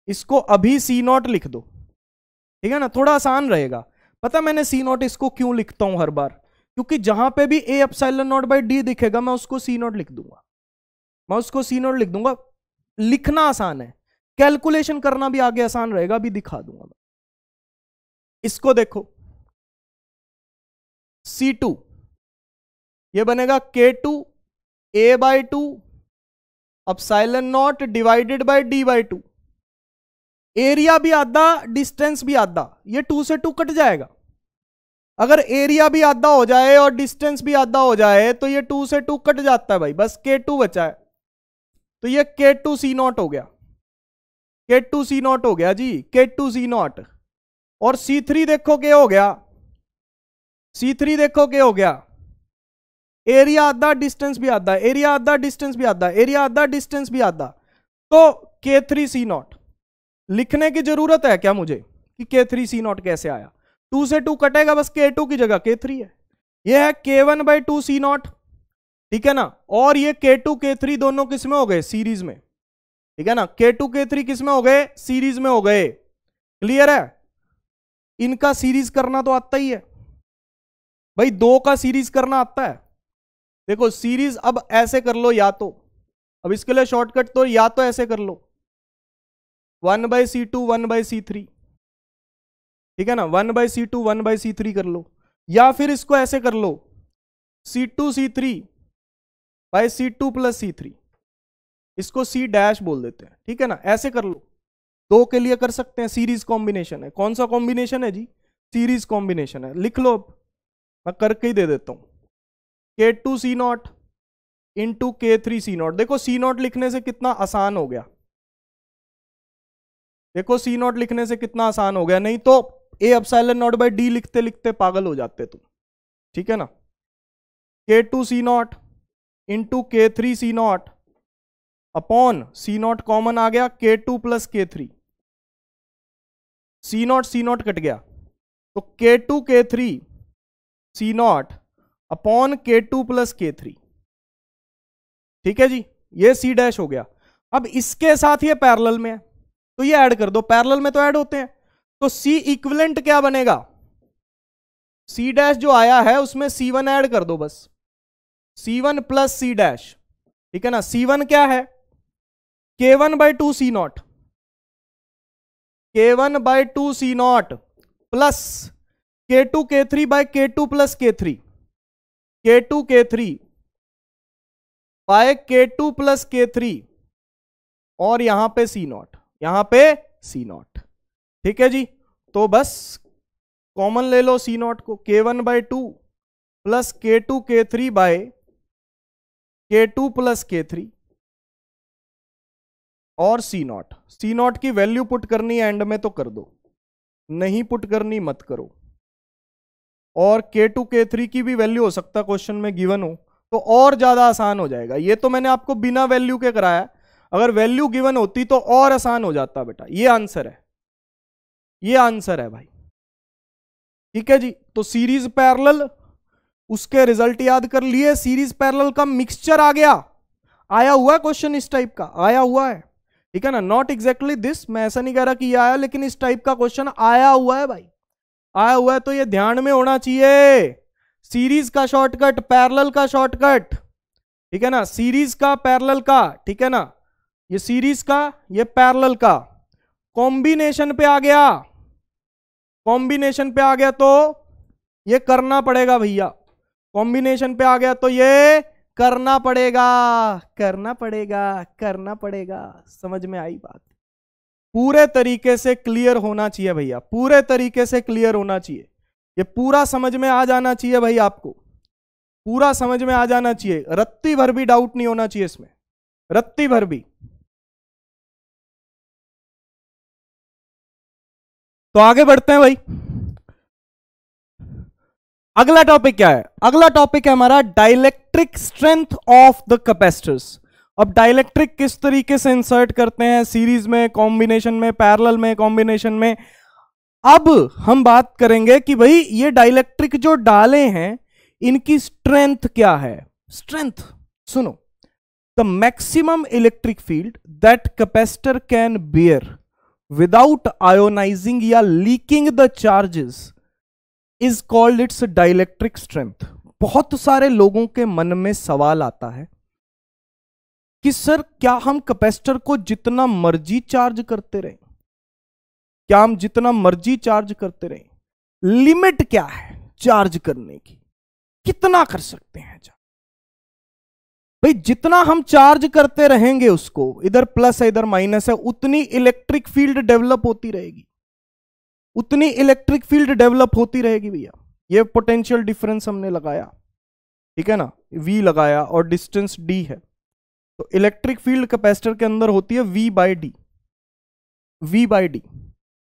इसको अभी C0 लिख दो, ठीक है ना, थोड़ा आसान रहेगा। पता मैंने C0 इसको क्यों लिखता हूं हर बार? क्योंकि जहां पे भी a/0/d दिखेगा मैं उसको C0 लिख दूंगा, मैं उसको C0 लिख दूंगा। लिखना आसान है, कैलकुलेशन करना भी आगे आसान रहेगा, अभी दिखा दूंगा। इसको देखो C2, ये बनेगा K2 a/2 ε0 divided by d/2, area भी आधा डिस्टेंस भी आधा, ये 2 से 2 कट जाएगा। अगर एरिया भी आधा हो जाए और डिस्टेंस भी आधा हो जाए तो ये 2 से 2 कट जाता है भाई, बस K2 बचा है, तो ये K2 C0 हो गया, K2 C0 हो गया जी, K2 C0। और C3 देखो क्या हो गया, C3 देखो क्या हो गया, एरिया आधा डिस्टेंस भी आधा, एरिया आधा डिस्टेंस भी आधा, एरिया आधा डिस्टेंस भी आधा, तो K3 C0। लिखने की जरूरत है क्या मुझे कि K3 C0 कैसे आया? 2 से 2 कटेगा, बस K2 की जगह K3 है। यह है K1/2 C0, ठीक है ना, और ये K2 K3 दोनों किस में हो गए? सीरीज में, ठीक है ना, K2 K3 किस में हो गए? सीरीज में हो गए। क्लियर है? इनका सीरीज करना तो आता ही है भाई, दो का सीरीज करना आता है। देखो सीरीज अब ऐसे कर लो, या तो अब इसके लिए शॉर्टकट तो या तो ऐसे कर लो 1/C2 1/C3, ठीक है ना, 1/C2 1/C3 कर लो, या फिर इसको ऐसे कर लो C2 C3 bye C2 + C3, इसको C डैश बोल देते हैं, ठीक है ना, ऐसे कर लो। दो के लिए कर सकते हैं, सीरीज कॉम्बिनेशन है। कौन सा कॉम्बिनेशन है जी? सीरीज कॉम्बिनेशन है। लिख लो, अब मैं करके ही दे देता हूं, K2 C0 into K3 C0। देखो C0 लिखने से कितना आसान हो गया, देखो C0 लिखने से कितना आसान हो गया, नहीं तो a/0/d लिखते लिखते पागल हो जाते तुम, ठीक है ना। K2 C0 into K3 C0 upon C0 common आ गया, K2 + K3, C0 कट गया, तो K2 K3 C0 upon K2 + K3, ठीक है जी, ये C डैश हो गया। अब इसके साथ ये पैरेलल में है तो ये ऐड कर दो, पैरेलल में तो ऐड होते हैं, तो C इक्विवेलेंट क्या बनेगा? C डैश जो आया है उसमें C1 ऐड कर दो, बस C1 + C डैश, ठीक है ना। C1 क्या है? K1/2 C0, K1/2 C0 plus K2 K3 bye K2 + K3, K2 K3 bye K2 + K3, और यहां पे C0, यहां पे C0, ठीक है जी। तो बस कॉमन ले लो C0 को, K1/2 plus K2 K3 bye K2 + K3, और सी नॉट की वैल्यू पुट करनी है एंड में तो कर दो, नहीं पुट करनी मत करो। और K2 K3 की भी वैल्यू हो सकता है क्वेश्चन में गिवन हो तो और ज्यादा आसान हो जाएगा। ये तो मैंने आपको बिना वैल्यू के कराया, अगर वैल्यू गिवन होती तो और आसान हो जाता बेटा। ये आंसर है, ये आंसर है भाई। ठीक है जी, तो सीरीज पैरेलल, उसके रिजल्ट याद कर लिए। सीरीज पैरेलल का मिक्सचर आ गया, आया हुआ है क्वेश्चन इस टाइप का, आया हुआ है। ठीक है ना, नॉट एग्जैक्टली दिस, मैं ऐसा नहीं कह रहा कि ये आया, लेकिन इस टाइप का क्वेश्चन आया हुआ है भाई, आया हुआ है। तो ये ध्यान में होना चाहिए, सीरीज का शॉर्टकट, पैरेलल का शॉर्टकट। ठीक है ना, सीरीज का पैरेलल का, ठीक है ना, ये सीरीज का ये पैरेलल का कॉम्बिनेशन पे आ गया, कॉम्बिनेशन पे आ गया तो ये करना पड़ेगा भैया। कॉम्बिनेशन पे आ गया तो ये करना पड़ेगा, करना पड़ेगा, करना पड़ेगा। समझ में आई बात? पूरे तरीके से क्लियर होना चाहिए भैया, पूरे तरीके से क्लियर होना चाहिए। ये पूरा समझ में आ जाना चाहिए भाई, आपको पूरा समझ में आ जाना चाहिए, रत्ती भर भी डाउट नहीं होना चाहिए इसमें, रत्ती भर भी। तो आगे बढ़ते हैं भाई। अगला टॉपिक क्या है? अगला टॉपिक है हमारा dielectric strength of the capacitors. अब डाइलेक्ट्रिक किस तरीके से इंसर्ट करते हैं, सीरीज में, कॉम्बिनेशन में, पैरेलल में, कॉम्बिनेशन में। अब हम बात करेंगे कि भाई ये डाइलेक्ट्रिक जो डाले हैं इनकी स्ट्रेंथ क्या है। स्ट्रेंथ सुनो, the maximum electric field that capacitor can bear without ionising या leaking the charges is called its dielectric strength. बहुत सारे लोगों के मन में सवाल आता है कि सर क्या हम कैपेसिटर को जितना मर्जी चार्ज करते रहें, क्या हम जितना मर्जी चार्ज करते रहें, लिमिट क्या है चार्ज करने की, कितना कर सकते हैं चार्ज? भाई जितना हम चार्ज करते रहेंगे उसको, इधर प्लस है इधर माइनस है, उतनी इलेक्ट्रिक फील्ड डेवलप होती रहेगी, उतनी इलेक्ट्रिक फील्ड डेवलप होती रहेगी भैया। ये पोटेंशियल डिफरेंस हमने लगाया, ठीक है ना, V लगाया और डिस्टेंस D है, तो इलेक्ट्रिक फील्ड कैपेसिटर के अंदर होती है V by D, V by D,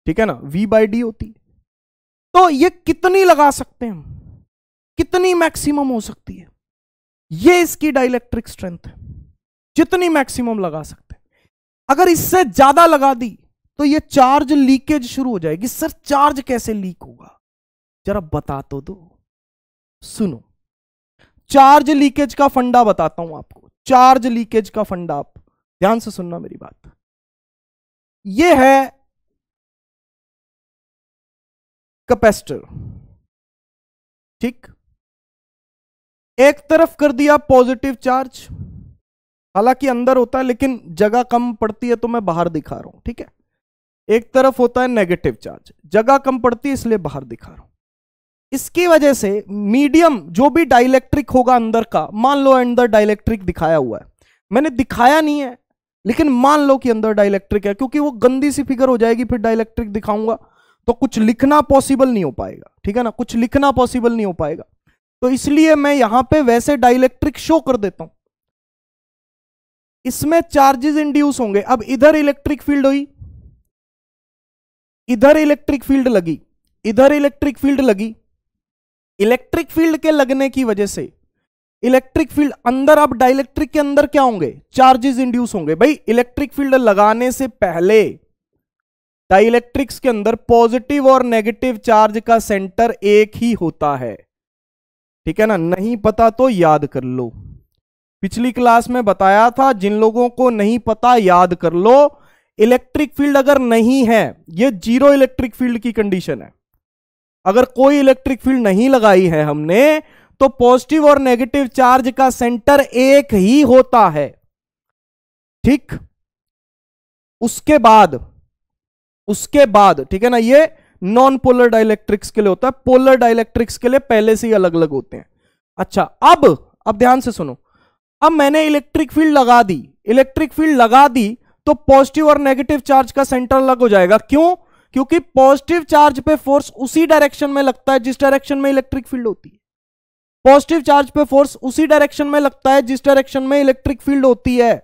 ठीक है ना, V बाई डी होती है। तो ये कितनी लगा सकते हैं हम, कितनी मैक्सिमम हो सकती है, ये इसकी डाइलेक्ट्रिक स्ट्रेंथ है, जितनी मैक्सिमम लगा सकते हैं। अगर इससे ज्यादा लगा दी तो ये चार्ज लीकेज शुरू हो जाएगी। सर चार्ज कैसे लीक होगा, जरा बता तो दो। सुनो, चार्ज लीकेज का फंडा बताता हूं आपको, चार्ज लीकेज का फंडा, आप ध्यान से सुनना मेरी बात। ये है कैपेसिटर, ठीक, एक तरफ कर दिया पॉजिटिव चार्ज, हालांकि अंदर होता है लेकिन जगह कम पड़ती है तो मैं बाहर दिखा रहा हूं, ठीक है। एक तरफ होता है नेगेटिव चार्ज, जगह कम पड़ती है इसलिए बाहर दिखा रहा हूं। इसकी वजह से मीडियम जो भी डाइलेक्ट्रिक होगा अंदर का, मान लो अंदर डाइलेक्ट्रिक दिखाया हुआ है, मैंने दिखाया नहीं है लेकिन मान लो कि अंदर डाइलेक्ट्रिक है, क्योंकि वो गंदी सी फिगर हो जाएगी फिर डाइलेक्ट्रिक दिखाऊंगा तो कुछ लिखना पॉसिबल नहीं हो पाएगा, ठीक है ना, कुछ लिखना पॉसिबल नहीं हो पाएगा। तो इसलिए मैं यहां पे वैसे डाइलेक्ट्रिक शो कर देता हूं। इसमें चार्जेस इंड्यूस होंगे। अब इधर इलेक्ट्रिक फील्ड हुई, इधर इलेक्ट्रिक फील्ड लगी, इधर इलेक्ट्रिक फील्ड लगी, इलेक्ट्रिक फील्ड के लगने की वजह से इलेक्ट्रिक फील्ड अंदर, अब डाइलेक्ट्रिक के अंदर क्या होंगे, चार्जेस इंड्यूस होंगे। भाई इलेक्ट्रिक फील्ड लगाने से पहले डाइलेक्ट्रिक्स के अंदर पॉजिटिव और नेगेटिव चार्ज का सेंटर एक ही होता है, ठीक है ना, नहीं पता तो याद कर लो, पिछली क्लास में बताया था, जिन लोगों को नहीं पता याद कर लो। इलेक्ट्रिक फील्ड अगर नहीं है, ये जीरो इलेक्ट्रिक फील्ड की कंडीशन है, अगर कोई इलेक्ट्रिक फील्ड नहीं लगाई है हमने तो पॉजिटिव और नेगेटिव चार्ज का सेंटर एक ही होता है, ठीक। उसके बाद ठीक है ना, ये नॉन पोलर डाइलेक्ट्रिक्स के लिए होता है, पोलर डाइलेक्ट्रिक्स के लिए पहले से ही अलग अलग होते हैं। अच्छा, अब ध्यान से सुनो, अब मैंने इलेक्ट्रिक फील्ड लगा दी, इलेक्ट्रिक फील्ड लगा दी तो पॉजिटिव और नेगेटिव चार्ज का सेंटर अलग हो जाएगा। क्यों? क्योंकि पॉजिटिव चार्ज पे फोर्स उसी डायरेक्शन में लगता है जिस डायरेक्शन में इलेक्ट्रिक फील्ड होती है, पॉजिटिव चार्ज पे फोर्स उसी डायरेक्शन में लगता है जिस डायरेक्शन में इलेक्ट्रिक फील्ड होती है।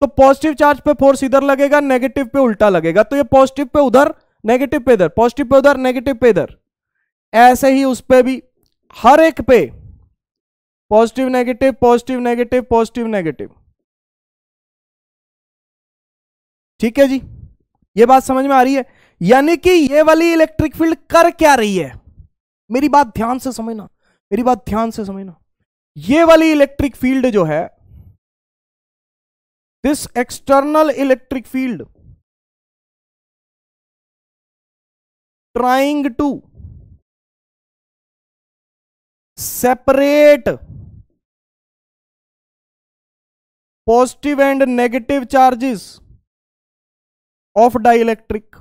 तो पॉजिटिव चार्ज पे फोर्स इधर लगेगा, नेगेटिव पे उल्टा लगेगा, तो ये पॉजिटिव पे उधर, नेगेटिव पे इधर, पॉजिटिव पे उधर, नेगेटिव पे इधर। ऐसे ही उस पे भी, हर एक पे positive negative, positive negative, positive negative. ठीक है जी, ये बात समझ में आ रही है? यानी कि ये वाली इलेक्ट्रिक फील्ड कर क्या रही है, मेरी बात ध्यान से समझना, मेरी बात ध्यान से समझना। ये वाली इलेक्ट्रिक फील्ड जो है, this external electric field trying to separate positive and negative charges of dielectric,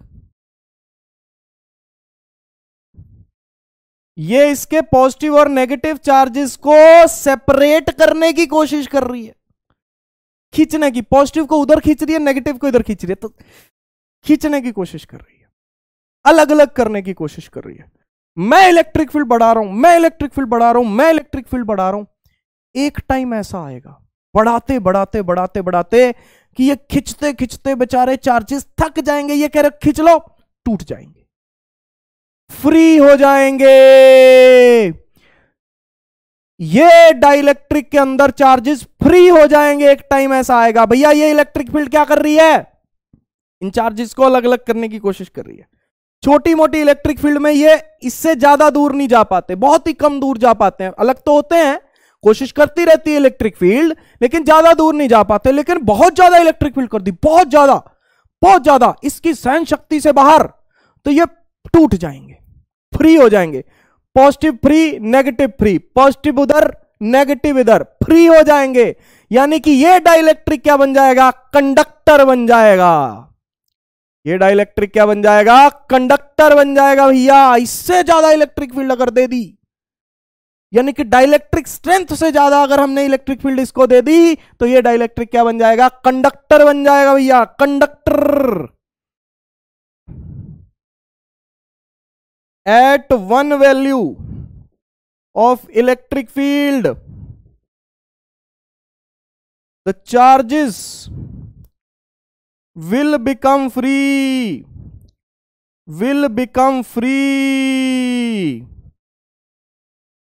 ये इसके पॉजिटिव और नेगेटिव चार्जेस को सेपरेट करने की कोशिश कर रही है, खींचने की, पॉजिटिव को उधर खींच रही है, नेगेटिव को इधर खींच रही है, तो खींचने की कोशिश कर रही है, अलग अलग करने की कोशिश कर रही है। मैं इलेक्ट्रिक फील्ड बढ़ा रहा हूं, मैं इलेक्ट्रिक फील्ड बढ़ा रहा हूं, मैं इलेक्ट्रिक फील्ड बढ़ा रहा हूं, एक टाइम ऐसा आएगा बढ़ाते बढ़ाते बढ़ाते बढ़ाते कि ये खिंचते खिंचते बेचारे चार्जेस थक जाएंगे, ये कह रहे खींच लो, टूट जाएंगे, फ्री हो जाएंगे। ये डाइलेक्ट्रिक के अंदर चार्जेस फ्री हो जाएंगे, एक टाइम ऐसा आएगा। भैया ये इलेक्ट्रिक फील्ड क्या कर रही है, इन चार्जेस को अलग अलग करने की कोशिश कर रही है। छोटी मोटी इलेक्ट्रिक फील्ड में ये इससे ज्यादा दूर नहीं जा पाते, बहुत ही कम दूर जा पाते हैं, अलग तो होते हैं, कोशिश करती रहती है इलेक्ट्रिक फील्ड, लेकिन ज्यादा दूर नहीं जा पाते। लेकिन बहुत ज्यादा इलेक्ट्रिक फील्ड कर दी, बहुत ज्यादा इसकी सहन शक्ति से बाहर, तो ये टूट जाएंगे, फ्री हो जाएंगे। Positive free, negative free, positive उधर, नेगेटिव इधर, फ्री हो जाएंगे। यानी कि ये डाइलेक्ट्रिक क्या बन जाएगा, कंडक्टर बन जाएगा। ये डाइलेक्ट्रिक क्या बन जाएगा, कंडक्टर बन जाएगा भैया। इससे ज्यादा इलेक्ट्रिक फील्ड अगर दे दी, यानी कि डाइलेक्ट्रिक स्ट्रेंथ से ज्यादा अगर हमने इलेक्ट्रिक फील्ड इसको दे दी, तो ये डाइलेक्ट्रिक क्या बन जाएगा, कंडक्टर बन जाएगा भैया, conductor. At one value of electric field the charges will become free, will become free।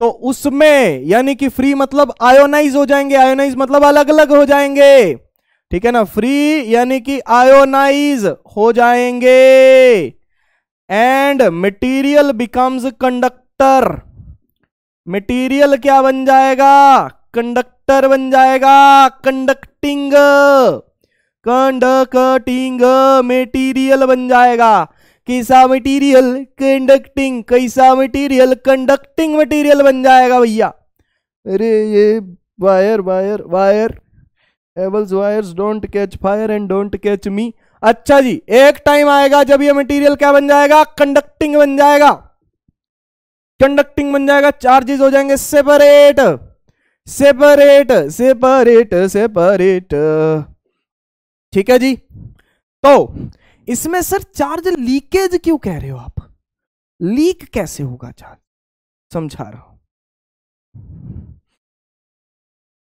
तो उसमें यानी कि फ्री मतलब आयोनाइज हो जाएंगे, आयोनाइज मतलब अलग अलग हो जाएंगे, ठीक है ना। फ्री यानी कि आयोनाइज हो जाएंगे। And material becomes conductor, material क्या बन जाएगा, कंडक्टर बन जाएगा, कंडक्टिंग, कंडक्टिंग मटेरियल बन जाएगा। कैसा मटेरियल, कंडक्टिंग, कैसा मटेरियल, कंडक्टिंग मटेरियल बन जाएगा भैया। अरे ये wire wire wire, cables wires don't catch fire and don't catch me. अच्छा जी, एक टाइम आएगा जब ये मटेरियल क्या बन जाएगा, कंडक्टिंग बन जाएगा, कंडक्टिंग बन जाएगा, चार्जेस हो जाएंगे सेपरेट, सेपरेट सेपरेट सेपरेट। ठीक है जी। तो इसमें सर चार्ज लीकेज क्यों कह रहे हो आप, लीक कैसे होगा चार्ज, समझा रहा हूं।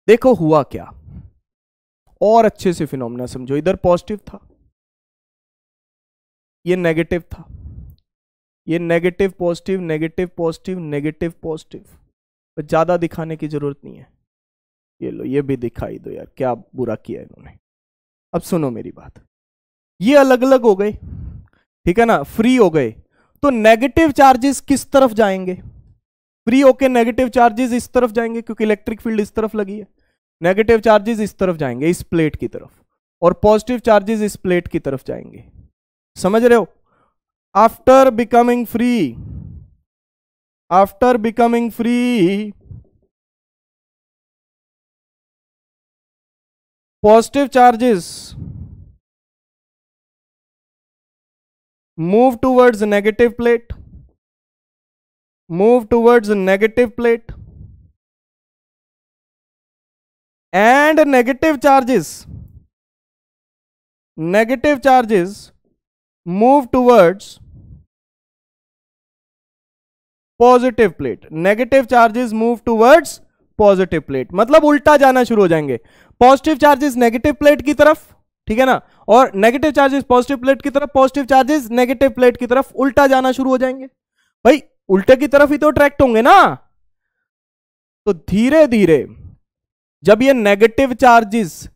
देखो हुआ क्या, और अच्छे से फिनोमेना समझो। इधर पॉजिटिव था, ये नेगेटिव था, ये negative positive negative positive negative positive, ज्यादा दिखाने की जरूरत नहीं है। ये लो, ये भी दिखाई दो यार, क्या बुरा किया इन्होंने। अब सुनो मेरी बात, ये अलग अलग हो गए, ठीक है ना, फ्री हो गए, तो नेगेटिव चार्जेस किस तरफ जाएंगे, फ्री होके नेगेटिव चार्जेस इस तरफ जाएंगे, क्योंकि इलेक्ट्रिक फील्ड इस तरफ लगी है। नेगेटिव चार्जेस इस तरफ जाएंगे, इस प्लेट की तरफ, और पॉजिटिव चार्जेस इस प्लेट की तरफ जाएंगे। समझ रहे हो। After becoming free, after becoming free, positive charges move towards negative plate, move towards negative plate, and negative charges move towards positive plate, negative charges move towards positive plate, मतलब उल्टा जाना शुरू हो जाएंगे। पॉजिटिव चार्जेस नेगेटिव प्लेट की तरफ, ठीक है ना, और नेगेटिव चार्जेस पॉजिटिव प्लेट की तरफ, पॉजिटिव चार्जेस नेगेटिव प्लेट की तरफ उल्टा जाना शुरू हो जाएंगे। भाई उल्टे की तरफ ही तो अट्रैक्ट होंगे ना। तो धीरे धीरे जब ये नेगेटिव चार्जेस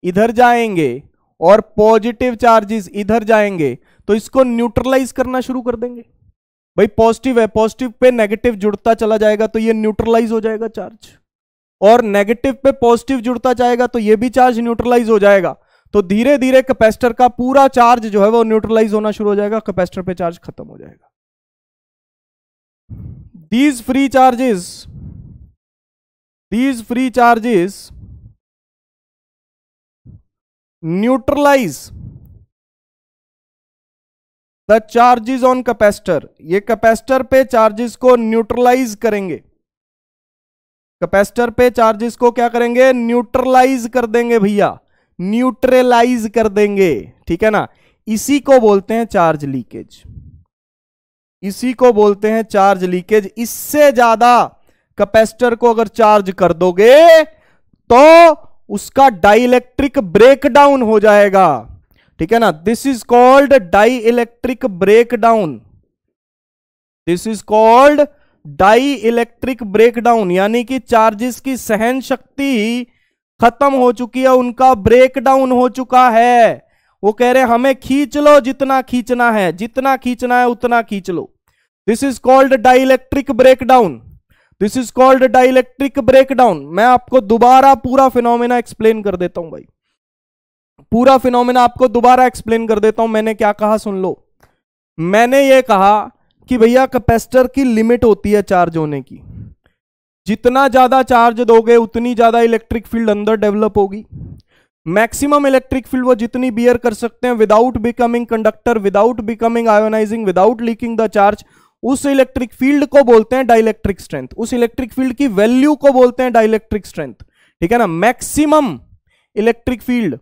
इधर जाएंगे और पॉजिटिव चार्जेस इधर जाएंगे तो इसको न्यूट्रलाइज करना शुरू कर देंगे। भाई पॉजिटिव है, पॉजिटिव पे नेगेटिव जुड़ता चला जाएगा तो ये न्यूट्रलाइज हो जाएगा चार्ज, और नेगेटिव पे पॉजिटिव जुड़ता जाएगा तो ये भी चार्ज न्यूट्रलाइज हो जाएगा। तो धीरे धीरे कैपेसिटर का पूरा चार्ज जो है वो न्यूट्रलाइज होना शुरू हो जाएगा, कैपेसिटर पे चार्ज खत्म हो जाएगा। These free charges neutralize the charges on capacitor। ये कैपेसिटर पे चार्जेस को न्यूट्रलाइज करेंगे, कैपेसिटर पे चार्जेस को क्या करेंगे, न्यूट्रलाइज कर देंगे भैया, न्यूट्रलाइज कर देंगे, ठीक है ना। इसी को बोलते हैं चार्ज लीकेज, इसी को बोलते हैं चार्ज लीकेज। इससे ज्यादा कैपेसिटर को अगर चार्ज कर दोगे तो उसका डाइलेक्ट्रिक ब्रेकडाउन हो जाएगा, ठीक है ना। This is called dielectric breakdown, this is called dielectric breakdown, यानी कि चार्जेस की सहन शक्ति खत्म हो चुकी है, उनका ब्रेकडाउन हो चुका है। वो कह रहे हमें खींच लो जितना खींचना है, जितना खींचना है उतना खींच लो। This is called dielectric breakdown, this is called dielectric breakdown. मैं आपको दोबारा पूरा फिनोमेना एक्सप्लेन कर देता हूं भाई, पूरा फिनोमेना आपको दोबारा एक्सप्लेन कर देता हूं। मैंने क्या कहा सुन लो। मैंने ये कहा कि भैया कैपेसिटर की लिमिट होती है चार्ज होने की, जितना ज्यादा चार्ज दोगे उतनी ज्यादा इलेक्ट्रिक फील्ड अंदर डेवलप होगी। मैक्सिमम इलेक्ट्रिक फील्ड वो जितनी बियर कर सकते हैं without becoming conductor, without becoming ionizing, without leaking the charge, उस इलेक्ट्रिक फील्ड को बोलते हैं डाइलेक्ट्रिक स्ट्रेंथ। उस इलेक्ट्रिक फील्ड की वैल्यू को बोलते हैं डाइलेक्ट्रिक स्ट्रेंथ, ठीक है ना। मैक्सिमम इलेक्ट्रिक फील्ड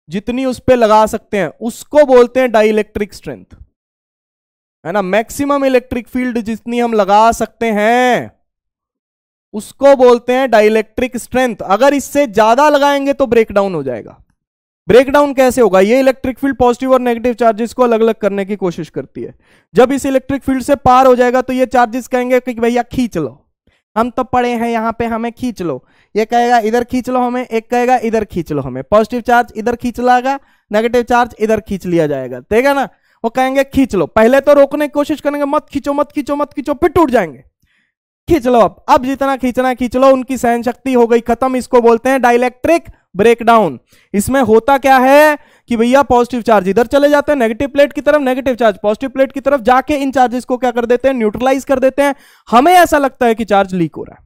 जितनी उस पर लगा सकते हैं उसको बोलते हैं डाइलेक्ट्रिक स्ट्रेंथ, है ना। मैक्सिमम इलेक्ट्रिक फील्ड जितनी हम लगा सकते हैं उसको बोलते हैं डाइलेक्ट्रिक स्ट्रेंथ। अगर इससे ज्यादा लगाएंगे तो ब्रेकडाउन हो जाएगा। ब्रेकडाउन कैसे होगा, ये इलेक्ट्रिक फील्ड पॉजिटिव और नेगेटिव चार्जेस को अलग अलग करने की कोशिश करती है। जब इस इलेक्ट्रिक फील्ड से पार हो जाएगा तो ये चार्जेस कहेंगे कि भैया खींच लो, हम तो पड़े हैं यहाँ पे, हमें खींच लो। ये कहेगा इधर खींच लो हमें, एक कहेगा इधर खींच लो हमें। पॉजिटिव चार्ज इधर खींच लाएगा, नेगेटिव चार्ज इधर खींच लिया जाएगा, ठीक है ना। वो कहेंगे खींच लो, पहले तो रोकने की कोशिश करेंगे, मत खींचो मत खींचो मत खींचो, फिर टूट जाएंगे। खींच लो, अब जितना खींचना है खींच लो, उनकी सहन शक्ति हो गई खत्म। इसको बोलते हैं डाइलेक्ट्रिक ब्रेकडाउन। इसमें होता क्या है कि भैया पॉजिटिव चार्ज इधर चले जाते हैं नेगेटिव प्लेट की तरफ, नेगेटिव चार्ज पॉजिटिव प्लेट की तरफ जाके इन चार्जेस को क्या कर देते हैं, न्यूट्रलाइज कर देते हैं। हमें ऐसा लगता है कि चार्ज लीक हो रहा है,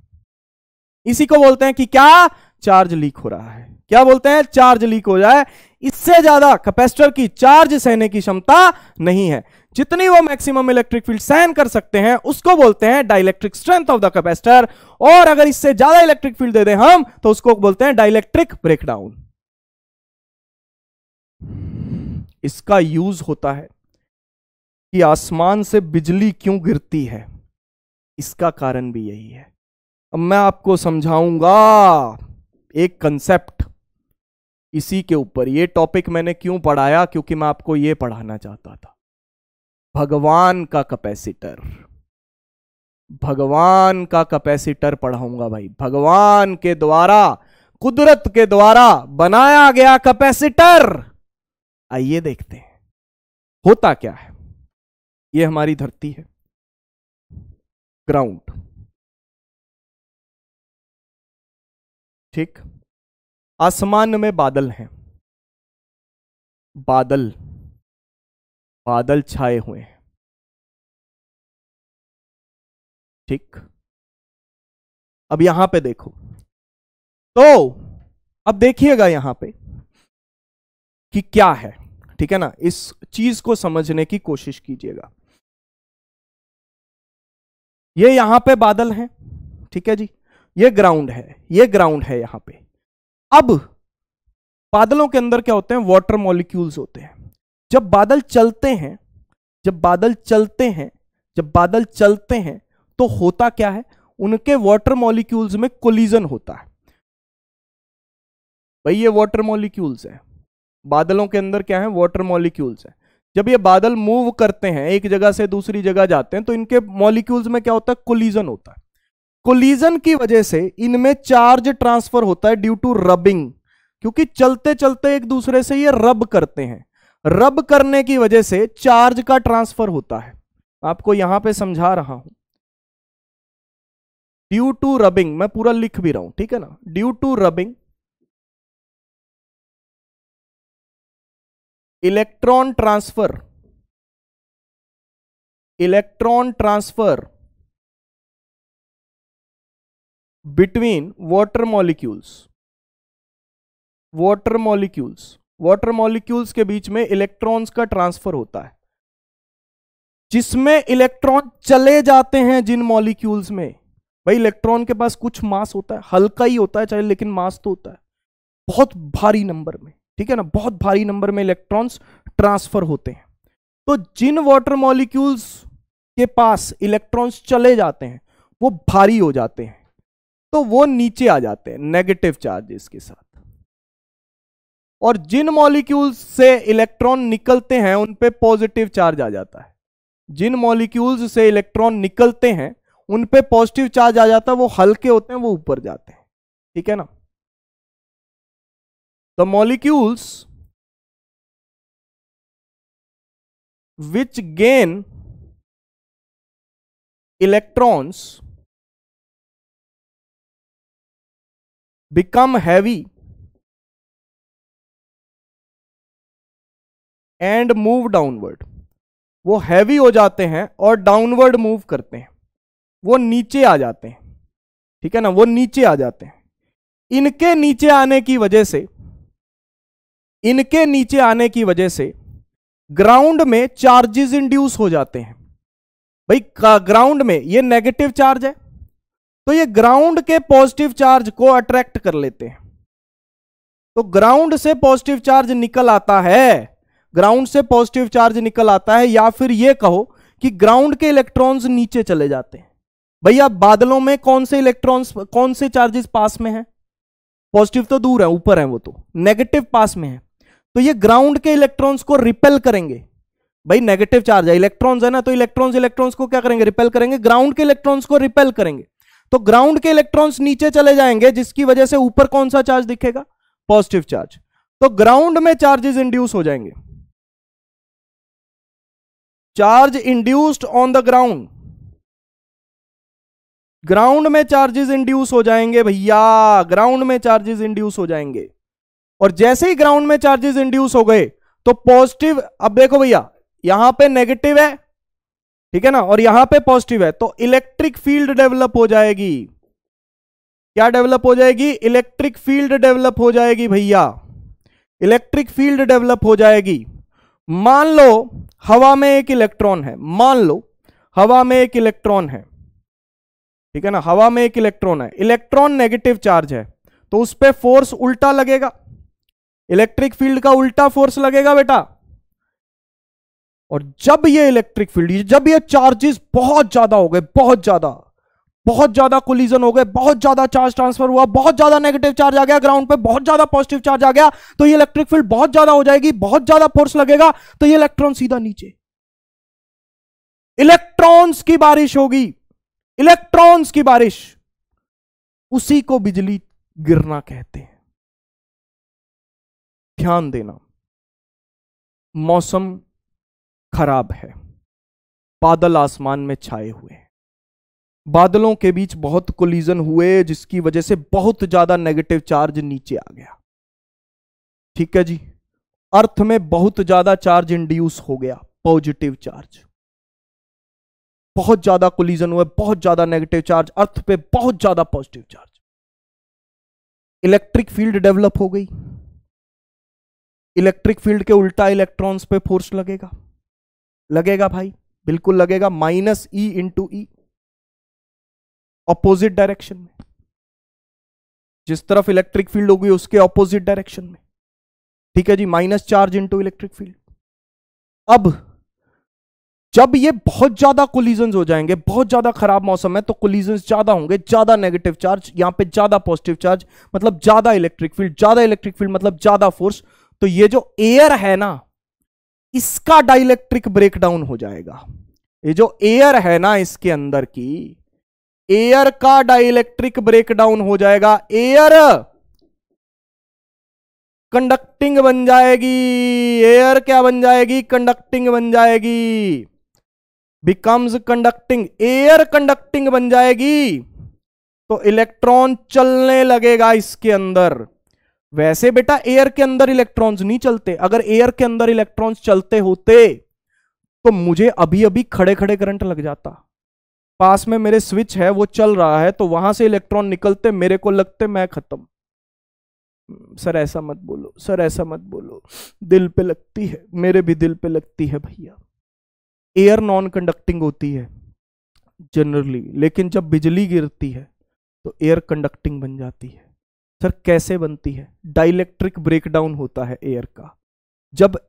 इसी को बोलते हैं कि क्या, चार्ज लीक हो रहा है। क्या बोलते हैं, चार्ज लीक हो जाए। इससे ज्यादा कैपेसिटर की चार्ज सहने की क्षमता नहीं है। जितनी वो मैक्सिमम इलेक्ट्रिक फील्ड सहन कर सकते हैं उसको बोलते हैं dielectric strength of the capacitor, और अगर इससे ज्यादा इलेक्ट्रिक फील्ड दे दें हम तो उसको बोलते हैं डाइलेक्ट्रिक ब्रेकडाउन। इसका यूज होता है कि आसमान से बिजली क्यों गिरती है, इसका कारण भी यही है। अब मैं आपको समझाऊंगा एक कंसेप्ट इसी के ऊपर। ये टॉपिक मैंने क्यों पढ़ाया, क्योंकि मैं आपको ये पढ़ाना चाहता था। भगवान का कैपेसिटर, भगवान का कैपेसिटर पढ़ाऊंगा भाई। भगवान के द्वारा, कुदरत के द्वारा बनाया गया कैपेसिटर। आइए देखते हैं होता क्या है। ये हमारी धरती है, ग्राउंड, ठीक। आसमान में बादल हैं, बादल बादल छाए हुए हैं, ठीक। अब यहां पे देखो, तो अब देखिएगा यहां पे कि क्या है, ठीक है ना। इस चीज को समझने की कोशिश कीजिएगा। ये यहां पे बादल हैं, ठीक है जी। ये ग्राउंड है, ये ग्राउंड है यहां पे। अब बादलों के अंदर क्या होते हैं, वाटर मॉलिक्यूल्स होते हैं। जब बादल चलते हैं, जब बादल चलते हैं, जब बादल चलते हैं तो होता क्या है, उनके वाटर मॉलिक्यूल्स में कोलिजन होता है। भाई ये वाटर मॉलिक्यूल्स है, बादलों के अंदर क्या है, वाटर मॉलिक्यूल्स है। जब ये बादल मूव करते हैं, एक जगह से दूसरी जगह जाते हैं, तो इनके मॉलिक्यूल्स में क्या होता है, कोलिजन होता है। कोलिजन की वजह से इनमें चार्ज ट्रांसफर होता है ड्यू टू रबिंग, क्योंकि चलते चलते एक दूसरे से ये रब करते हैं। रब करने की वजह से चार्ज का ट्रांसफर होता है। आपको यहां पे समझा रहा हूं, ड्यू टू रबिंग, मैं पूरा लिख भी रहा हूं, ठीक है ना। Due to rubbing electron transfer between water molecules के बीच में इलेक्ट्रॉन्स का ट्रांसफर होता है, जिसमें इलेक्ट्रॉन चले जाते हैं जिन मॉलिक्यूल्स में। भाई इलेक्ट्रॉन के पास कुछ मास होता है, हल्का ही होता है चाहे, लेकिन मास तो होता है बहुत भारी नंबर में, ठीक है ना। बहुत भारी नंबर में इलेक्ट्रॉन्स ट्रांसफर होते हैं। तो जिन वाटर मॉलिक्यूल्स के पास इलेक्ट्रॉन्स चले जाते हैं वो भारी हो जाते हैं, तो वो नीचे आ जाते हैं नेगेटिव चार्जेस के साथ। और जिन मॉलिक्यूल्स से इलेक्ट्रॉन निकलते हैं उन पे पॉजिटिव चार्ज आ जाता है। जिन मॉलिक्यूल्स से इलेक्ट्रॉन निकलते हैं उन पे पॉजिटिव चार्ज आ जाता है, वो हल्के होते हैं, वो ऊपर जाते हैं, ठीक है ना। The molecules which gain electrons become heavy and move downward. वो हैवी हो जाते हैं और डाउनवर्ड मूव करते हैं, वो नीचे आ जाते हैं, ठीक है ना, वो नीचे आ जाते हैं। इनके नीचे आने की वजह से ग्राउंड में चार्जेस इंड्यूस हो जाते हैं। भाई ग्राउंड में ये नेगेटिव चार्ज है, तो ये ग्राउंड के पॉजिटिव चार्ज को अट्रैक्ट कर लेते हैं। तो ग्राउंड से पॉजिटिव चार्ज निकल आता है, या फिर ये कहो कि ग्राउंड के इलेक्ट्रॉन्स नीचे चले जाते हैं। भैया बादलों में कौन से इलेक्ट्रॉन्स, कौन से चार्जेस पास में है, पॉजिटिव तो दूर है, ऊपर है, वो तो नेगेटिव पास में है। तो ये ग्राउंड के इलेक्ट्रॉन्स को रिपेल करेंगे। भाई नेगेटिव चार्ज है, इलेक्ट्रॉन्स है ना, तो इलेक्ट्रॉन्स को क्या करेंगे, रिपेल करेंगे, ग्राउंड के इलेक्ट्रॉन्स को रिपेल करेंगे। तो ग्राउंड के इलेक्ट्रॉन्स नीचे चले जाएंगे, जिसकी वजह से ऊपर कौन सा चार्ज दिखेगा, पॉजिटिव चार्ज। तो ग्राउंड में चार्जेस इंड्यूस हो जाएंगे। Charge induced on the ground में चार्जेस इंड्यूस हो जाएंगे भैया, ग्राउंड में चार्जेस इंड्यूस हो जाएंगे। और जैसे ही ग्राउंड में चार्जेस इंड्यूस हो गए तो पॉजिटिव, अब देखो भैया यहां पे नेगेटिव है, ठीक है ना, और यहां पे पॉजिटिव है, तो इलेक्ट्रिक फील्ड डेवलप हो जाएगी। क्या डेवलप हो जाएगी, इलेक्ट्रिक फील्ड डेवलप हो जाएगी भैया, इलेक्ट्रिक फील्ड डेवलप हो जाएगी। मान लो हवा में एक इलेक्ट्रॉन है, ठीक है ना, हवा में एक इलेक्ट्रॉन है, इलेक्ट्रॉन नेगेटिव चार्ज है, तो उस पर फोर्स उल्टा लगेगा, इलेक्ट्रिक फील्ड का उल्टा फोर्स लगेगा बेटा। और जब ये इलेक्ट्रिक फील्ड, जब ये चार्जेस बहुत ज्यादा हो गए, बहुत ज्यादा कोलिजन हो गए, बहुत ज्यादा चार्ज ट्रांसफर हुआ, बहुत ज्यादा नेगेटिव चार्ज आ गया ग्राउंड पे, बहुत ज्यादा पॉजिटिव चार्ज आ गया, तो ये इलेक्ट्रिक फील्ड बहुत ज्यादा हो जाएगी, बहुत ज्यादा फोर्स लगेगा, तो ये इलेक्ट्रॉन सीधा नीचे, इलेक्ट्रॉन्स की बारिश होगी, इलेक्ट्रॉन्स की बारिश, उसी को बिजली गिरना कहते हैं। ध्यान देना, मौसम खराब है, बादल आसमान में छाए हुए हैं, बादलों के बीच बहुत कोलिजन हुए, जिसकी वजह से बहुत ज्यादा नेगेटिव चार्ज नीचे आ गया, ठीक है जी। अर्थ में बहुत ज्यादा चार्ज इंड्यूस हो गया, पॉजिटिव चार्ज, बहुत ज्यादा कोलिजन हुआ, बहुत ज्यादा नेगेटिव चार्ज, अर्थ पे बहुत ज्यादा positive charge, electric field develop हो गई। इलेक्ट्रिक फील्ड के उल्टा इलेक्ट्रॉन्स पे फोर्स लगेगा भाई, बिल्कुल लगेगा, माइनस ई इंटू ई, ऑपोजिट डायरेक्शन में, जिस तरफ इलेक्ट्रिक फील्ड होगी उसके ऑपोजिट डायरेक्शन में, ठीक है जी, minus charge into electric field. अब जब ये बहुत ज्यादा कोलिजन्स हो जाएंगे, बहुत ज्यादा खराब मौसम है, तो कोलिजन्स ज्यादा होंगे, ज्यादा नेगेटिव चार्ज, यहां पे ज्यादा पॉजिटिव चार्ज, मतलब ज्यादा इलेक्ट्रिक फील्ड, ज्यादा इलेक्ट्रिक फील्ड मतलब ज्यादा फोर्स। तो ये जो एयर है ना, इसका डाइलेक्ट्रिक ब्रेकडाउन हो जाएगा। ये जो एयर है ना इसके अंदर की, एयर का डाइलेक्ट्रिक ब्रेकडाउन हो जाएगा। एयर कंडक्टिंग बन जाएगी। एयर क्या बन जाएगी? कंडक्टिंग बन जाएगी। बिकम्स कंडक्टिंग, एयर कंडक्टिंग बन जाएगी, तो इलेक्ट्रॉन चलने लगेगा इसके अंदर। वैसे बेटा एयर के अंदर इलेक्ट्रॉन्स नहीं चलते। अगर एयर के अंदर इलेक्ट्रॉन्स चलते होते तो मुझे अभी अभी खड़े खड़े करंट लग जाता। पास में मेरे स्विच है, वो चल रहा है, तो वहां से इलेक्ट्रॉन निकलते, मेरे को लगते, मैं खत्म। सर ऐसा मत बोलो, सर ऐसा मत बोलो, दिल पे लगती है, मेरे भी दिल पे लगती है भैया। एयर नॉन कंडक्टिंग होती है जनरली, लेकिन जब बिजली गिरती है तो एयर कंडक्टिंग बन जाती है। सर कैसे बनती है? डाइलेक्ट्रिक ब्रेकडाउन होता है एयर का। जब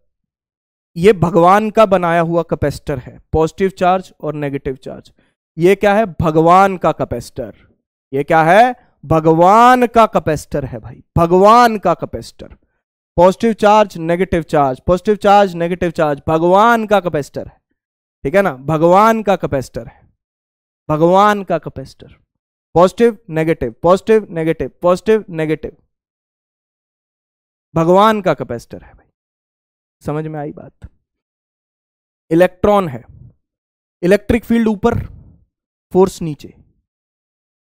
ये भगवान का बनाया हुआ कैपेसिटर है, पॉजिटिव चार्ज और नेगेटिव चार्ज। ये क्या है? भगवान का कैपेसिटर। ये क्या है? भगवान का कैपेसिटर है भाई, भगवान का capacitor. Positive charge negative charge, positive charge negative charge, भगवान का कैपेसिटर है। ठीक है ना? भगवान का कैपेसिटर है, भगवान का capacitor. Positive negative, positive negative, positive negative, भगवान का कैपेसिटर है भाई। समझ में आई बात? इलेक्ट्रॉन है, इलेक्ट्रिक फील्ड ऊपर, फोर्स नीचे।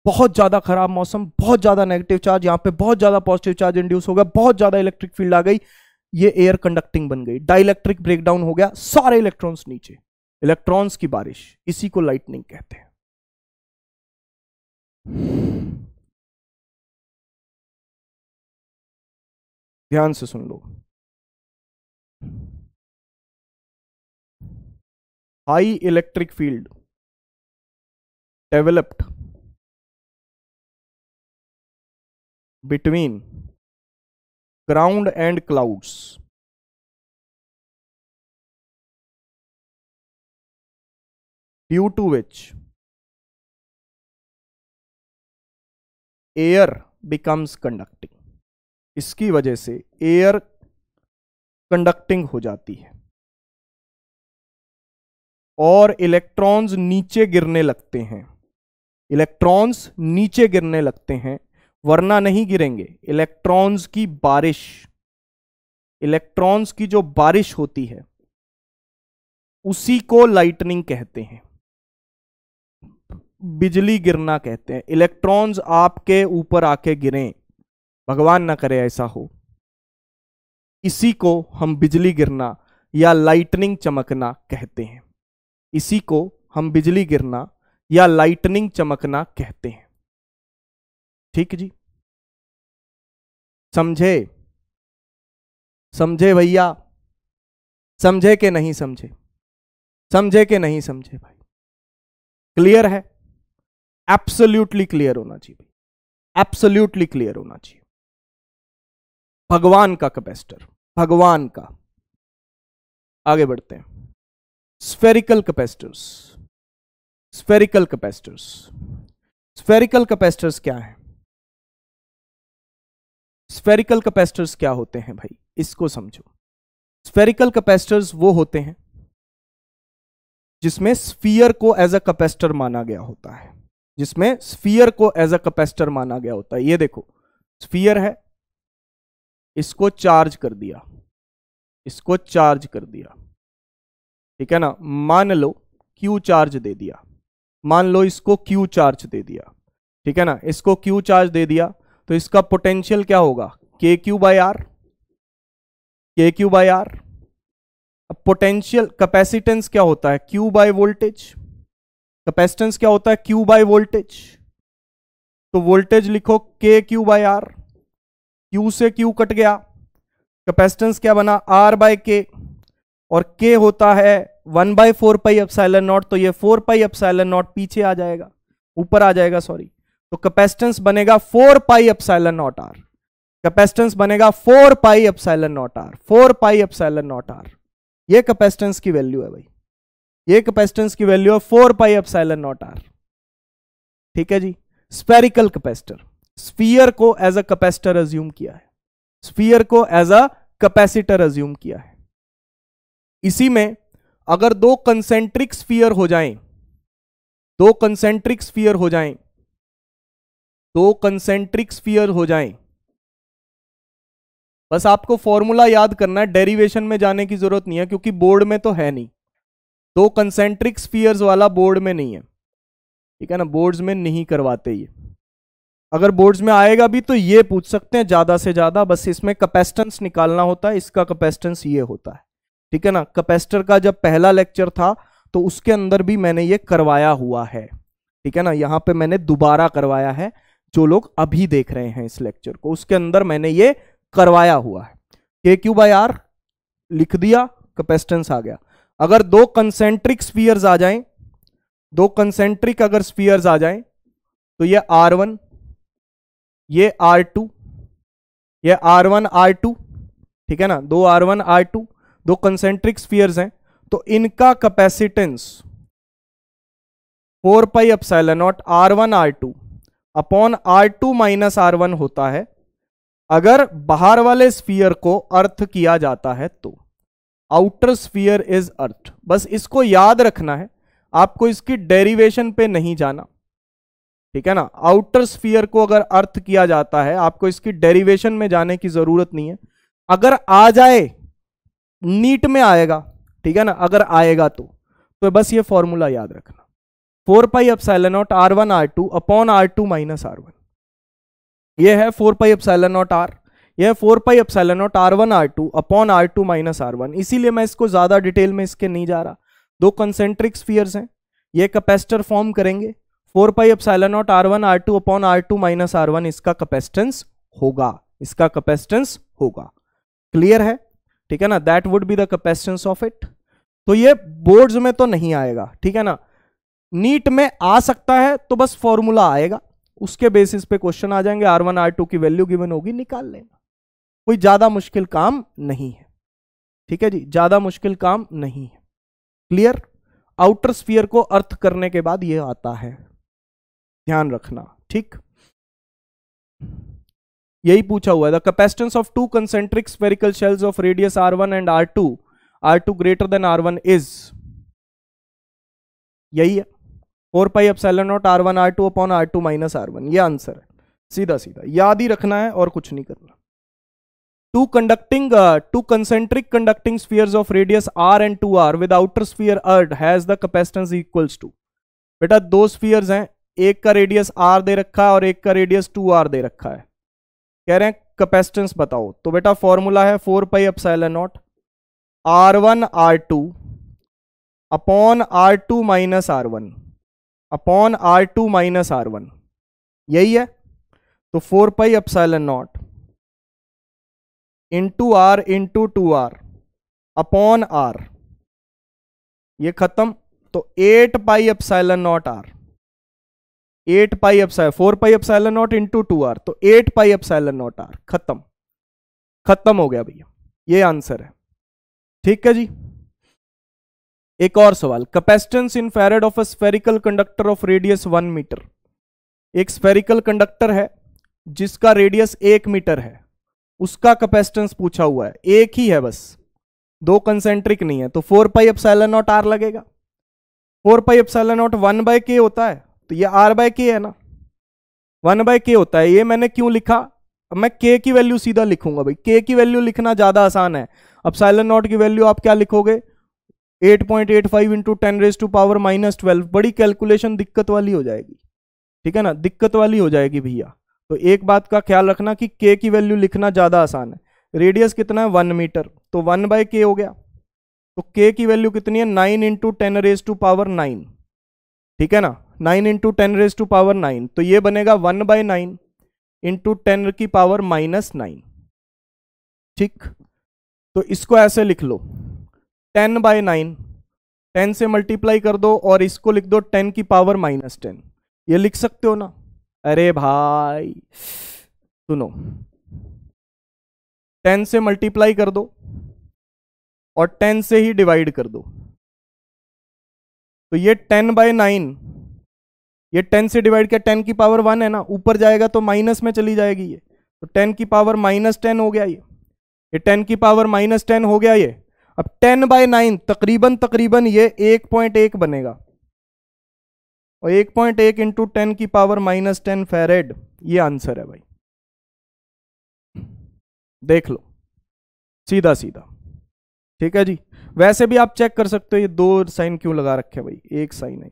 बहुत ज्यादा खराब मौसम, बहुत ज्यादा नेगेटिव चार्ज, यहां पे बहुत ज्यादा पॉजिटिव चार्ज इंड्यूस हो गया, बहुत ज्यादा इलेक्ट्रिक फील्ड आ गई, ये एयर कंडक्टिंग बन गई, डाइलेक्ट्रिक ब्रेकडाउन हो गया, सारे इलेक्ट्रॉन्स नीचे, इलेक्ट्रॉन्स की बारिश। इसी को लाइटनिंग कहते हैं। ध्यान से सुन लो। High electric field developed between ground and clouds due to which air becomes conducting। इसकी वजह से एयर कंडक्टिंग हो जाती है और इलेक्ट्रॉन्स नीचे गिरने लगते हैं। इलेक्ट्रॉन्स नीचे गिरने लगते हैं, वरना नहीं गिरेंगे। इलेक्ट्रॉन्स की बारिश, इलेक्ट्रॉन्स की जो बारिश होती है उसी को लाइटनिंग कहते हैं, बिजली गिरना कहते हैं। इलेक्ट्रॉन्स आपके ऊपर आके गिरें, भगवान ना करे ऐसा हो, इसी को हम बिजली गिरना या लाइटनिंग चमकना कहते हैं। इसी को हम बिजली गिरना या लाइटनिंग चमकना कहते हैं। ठीक जी? समझे? समझे भैया? समझे कि नहीं समझे? समझे कि नहीं समझे भाई? क्लियर है? एब्सोल्युटली क्लियर होना चाहिए भाई, एब्सोल्युटली क्लियर होना चाहिए। भगवान का कैपेसिटर, भगवान का। आगे बढ़ते हैं। Spherical capacitors, spherical capacitors. Spherical capacitors क्या है? स्फेरिकल कैपेसिटर्स क्या होते हैं भाई? इसको समझो। स्फेरिकल कैपेसिटर्स वो होते हैं जिसमें स्फीयर को एज अ कैपेसिटर माना गया होता है, जिसमें स्फीयर को एज अ कैपेसिटर माना गया होता है। ये देखो, स्फीयर है, इसको चार्ज कर दिया, इसको चार्ज कर दिया, ठीक है ना? मान लो क्यू चार्ज दे दिया, मान लो इसको क्यू चार्ज दे दिया, ठीक है ना? इसको क्यू चार्ज दे दिया तो इसका पोटेंशियल क्या होगा? के क्यू बाई आर, के क्यू बाई आर। अब पोटेंशियल, कैपेसिटेंस क्या होता है? Q by voltage. कैपेसिटेंस क्या होता है? Q by voltage. तो वोल्टेज लिखो के क्यू बाय आर, क्यू से क्यू कट गया, कैपेसिटेंस क्या बना? आर बाय के, और के होता है 1/4πε0, तो ये 4πε0 पीछे आ जाएगा, ऊपर आ जाएगा, सॉरी। तो कैपेसिटेंस बनेगा 4πε0 आर, कैपेसिटेंस बनेगा 4πε0 आर, 4πε0 आर। ये कैपेसिटेंस की वैल्यू है भाई, ये कैपेसिटेंस की वैल्यू है 4 पाई एप्सिलॉन नॉट आर। ठीक है जी। स्फेरिकल कैपेसिटर, स्फीयर को एज अ कैपेसिटर अज्यूम किया है, स्फीयर को एज अ कैपेसिटर अज्यूम किया है। इसी में अगर दो कंसेंट्रिक स्फीयर हो जाएं, दो कंसेंट्रिक स्फीयर हो जाएं, दो कंसेंट्रिक स्फीयर हो जाएं, बस आपको फॉर्मूला याद करना है, डेरिवेशन में जाने की जरूरत नहीं है क्योंकि बोर्ड में तो है नहीं, दो कंसेंट्रिक स्फीयर्स वाला बोर्ड में नहीं है। ठीक है ना, बोर्ड्स में नहीं करवाते ये। अगर बोर्ड्स में आएगा भी तो ये पूछ सकते हैं ज्यादा से ज्यादा, बस इसमें कैपेसिटेंस निकालना होता है, इसका कैपेसिटेंस ये होता है। ठीक है ना, कैपेसिटर का जब पहला लेक्चर था तो उसके अंदर भी मैंने ये करवाया हुआ है। ठीक है ना, यहां पे मैंने दोबारा करवाया है, जो लोग अभी देख रहे हैं इस लेक्चर को, उसके अंदर मैंने ये करवाया हुआ है। के क्यू बाई आर लिख दिया, कैपेसिटेंस आ गया। अगर दो कंसेंट्रिक स्फीयर्स आ जाएं, दो कंसेंट्रिक अगर स्फीयर्स आ जाएं तो ये R1, ये R2, ये R1 R2, ठीक है ना, दो R1 R2, दो कंसेंट्रिक स्फीयर्स हैं, तो इनका capacitance 4 pi epsilon not R1 R2 upon R2 minus R1 होता है अगर बाहर वाले स्फीयर को अर्थ किया जाता है तो। आउटर स्फीयर इज अर्थ, बस इसको याद रखना है, आपको इसकी डेरिवेशन पे नहीं जाना। ठीक है ना, आउटर स्फीयर को अगर अर्थ किया जाता है, आपको इसकी डेरिवेशन में जाने की जरूरत नहीं है। अगर आ जाए, नीट में आएगा, ठीक है ना, अगर आएगा तो बस ये फॉर्मूला याद रखना, 4 pi epsilon not R1 R2 upon R2 minus R1। ये है 4 पाई एप्सिलॉन नॉट R, यह है 4 pi epsilon not R1 R2 upon R2 minus R1। इसीलिए मैं इसको ज्यादा डिटेल में इसके नहीं जा रहा। दो कंसेंट्रिक स्फीयर्स हैं, ये कैपेसिटर फॉर्म करेंगे, 4 pi epsilon not R1 R2 upon R2 minus R1 इसका कैपेसिटेंस होगा, इसका कैपेसिटेंस होगा। क्लियर है? ठीक है ना, that would be the capacitance of it. तो ये बोर्ड्स में तो नहीं आएगा, ठीक है ना, नीट में आ सकता है, तो बस फॉर्मूला आएगा, उसके बेसिस पे क्वेश्चन आ जाएंगे, R1 R2 की वैल्यू गिवन होगी, निकाल लेना, कोई ज्यादा मुश्किल काम नहीं है। ठीक है जी, ज्यादा मुश्किल काम नहीं है। क्लियर? आउटर स्फीयर को अर्थ करने के बाद ये आता है, ध्यान रखना। ठीक, यही पूछा हुआ है, the capacitance of two concentric spherical shells of radius R1 and R2 greater than R1 is, यही है 4 pi epsilon not R1 R2 upon R2 minus R1। ये आंसर है, सीधा सीधा याद ही रखना है और कुछ नहीं करना। two concentric conducting spheres of radius r and 2r with outer sphere earned has the capacitance equals to। बेटा दो स्फीयर्स हैं, एक का रेडियस r दे रखा है और एक का रेडियस 2r दे रखा है, कह रहे हैं कैपेसिटेंस बताओ। तो बेटा फॉर्मूला है 4 pi epsilon not R1 R2 upon R2 minus R1 upon R2 minus R1, यही है। तो 4 pi epsilon not into R into 2R upon R, ये खत्म। तो 8 pi epsilon not R, 8 pi epsilon 4 pi epsilon not into 2R, तो 8 pi epsilon not R, खत्म, खत्म हो गया भैया, ये आंसर है। ठीक है जी। एक और सवाल, capacitance in farad of a spherical conductor of radius 1 metre. एक स्फेरिकल कंडक्टर है जिसका रेडियस 1 मीटर है, उसका कैपेसिटेंस पूछा हुआ है, एक ही है बस, दो कंसेंट्रिक नहीं है, तो 4 पाई एप्सिलॉन नॉट R लगेगा। 4 पाई एप्सिलॉन नॉट 1 बाय के होता है, तो ये R बाय के है ना, 1 बाय के होता है। ये मैंने क्यों लिखा, अब मैं के की वैल्यू सीधा लिखूंगा भाई, के की वैल्यू लिखना ज्यादा आसान है। एप्सिलॉन नॉट की वैल्यू आप क्या लिखोगे, 8.85 into 10 raise to power minus 12। बड़ी कैलकुलेशन दिक्कत वाली हो जाएगी, ठीक है ना, दिक्कत वाली हो जाएगी भैया। तो एक बात का ख्याल रखना कि के की वैल्यू लिखना ज्यादा आसान है। रेडियस कितना है 1 मीटर, तो 1 बाय के हो गया, तो के की वैल्यू कितनी है 9 इंटू 10 रेज टू पावर 9, ठीक है ना, 9 इंटू 10 रेज टू पावर 9, तो ये बनेगा 1 बाय 9 इंटू 10 की पावर माइनस 9। ठीक, तो इसको ऐसे लिख लो 10 बाय 9, 10 से मल्टीप्लाई कर दो और इसको लिख दो 10 की पावर माइनस 10, ये लिख सकते हो ना। अरे भाई सुनो, 10 से मल्टीप्लाई कर दो और 10 से ही डिवाइड कर दो, तो ये 10/9, ये 10 से डिवाइड किया 10 की पावर 1 है ना, ऊपर जाएगा तो माइनस में चली जाएगी ये, तो 10 की पावर -10 हो गया ये 10 की पावर -10 हो गया ये। अब 10/9 तकरीबन ये 1.1 बनेगा, और 1.1 इंटू 10 की पावर -10 फेरेड, ये आंसर है भाई। देख लो सीधा सीधा, ठीक है जी। वैसे भी आप चेक कर सकते हो ये 2 साइन क्यों लगा रखे हैं भाई, एक साइन है।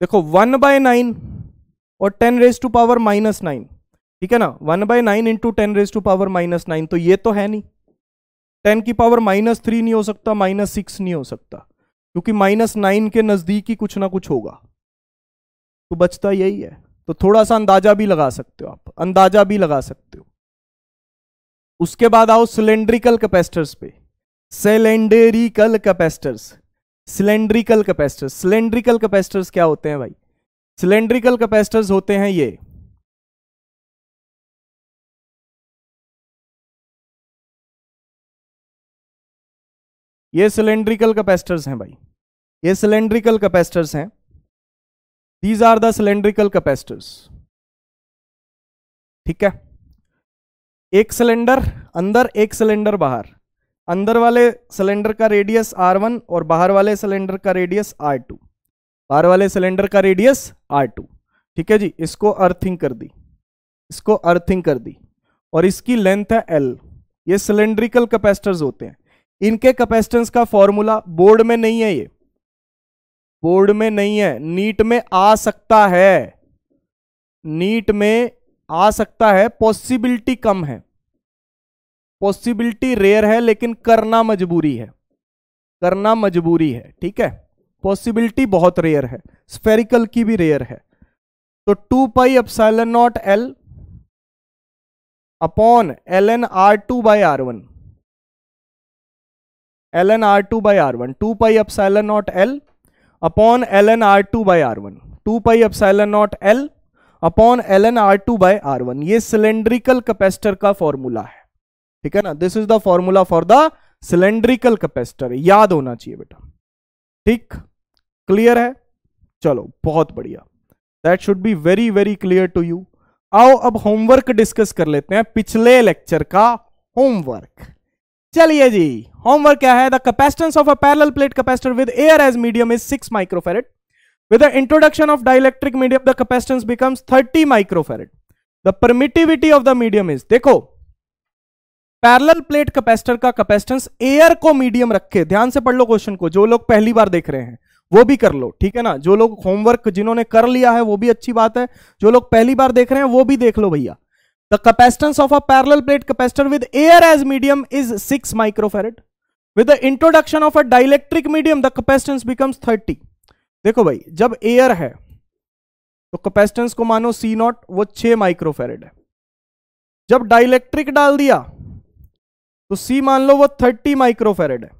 देखो 1/9 और 10 रेज टू पावर -9, ठीक है ना, 1/9 इंटू 10 रेज टू पावर -9, तो ये तो है नहीं। 10 की पावर -3 नहीं हो सकता, -6 नहीं हो सकता, क्योंकि -9 के नजदीक ही कुछ ना कुछ होगा, तो बचता यही है। तो थोड़ा सा अंदाजा भी लगा सकते हो आप, अंदाजा भी लगा सकते हो। उसके बाद आओ सिलेंड्रिकल कैपेसिटर्स पे। Cylindrical capacitors, cylindrical capacitors, cylindrical capacitors क्या होते हैं भाई? सिलेंड्रिकल कैपेसिटर्स होते हैं ये सिलेंड्रिकल कैपेसिटर्स हैं भाई, ये सिलेंड्रिकल कैपेसिटर्स हैं। These are the cylindrical capacitors, ठीक है। एक सिलेंडर अंदर, एक सिलेंडर बाहर, अंदर वाले सिलेंडर का रेडियस R1 और बाहर वाले सिलेंडर का रेडियस R2, बाहर वाले सिलेंडर का रेडियस R2, ठीक है जी। इसको अर्थिंग कर दी, इसको अर्थिंग कर दी, और इसकी लेंथ है L। ये सिलेंड्रिकल कैपेसिटर्स होते हैं। इनके कैपेसिटेंस का फॉर्मूला बोर्ड में नहीं है, ये बोर्ड में नहीं है, नीट में आ सकता है, नीट में आ सकता है, पॉसिबिलिटी कम है, पॉसिबिलिटी रेयर है, लेकिन करना मजबूरी है, करना मजबूरी है, ठीक है। पॉसिबिलिटी बहुत रेयर है, स्फेरिकल की भी रेयर है। तो 2πε0 L upon ln R2/R1, ln R2/R1, 2πε0 L upon ln R2/R1, 2πε0 L upon ln R2/R1, ये सिलेंड्रिकल कैपेसिटर का फॉर्मूला है, ठीक है ना। This is the formula for the cylindrical capacitor, याद होना चाहिए बेटा, ठीक, क्लियर है। चलो बहुत बढ़िया, that should be very very clear to you. आओ अब होमवर्क डिस्कस कर लेते हैं, पिछले लेक्चर का होमवर्क। चलिए जी, होमवर्क क्या है? The capacitance of a parallel plate capacitor with air as medium is 6 microfarad. With the introduction of dielectric medium, the capacitance becomes 30 microfarad. The permittivity of the medium is, देखो parallel plate capacitor का capacitance air को medium रखे, ध्यान से पढ़ लो question को, जो लोग पहली बार देख रहे हैं वो भी कर लो, ठीक है ना। जो लोग होमवर्क जिन्होंने कर लिया है वो भी अच्छी बात है, जो लोग पहली बार देख रहे हैं वो भी देख लो भैया। The capacitance of a parallel plate capacitor with air as medium is 6 microfarad. With the introduction of a dielectric medium the capacitance becomes 30। देखो भाई, जब एयर है तो कैपेसिटेंस को मानो C0, वो 6 माइक्रोफैरेड है। जब डाइलेक्ट्रिक डाल दिया तो C मान लो वो 30 माइक्रोफैरेड है।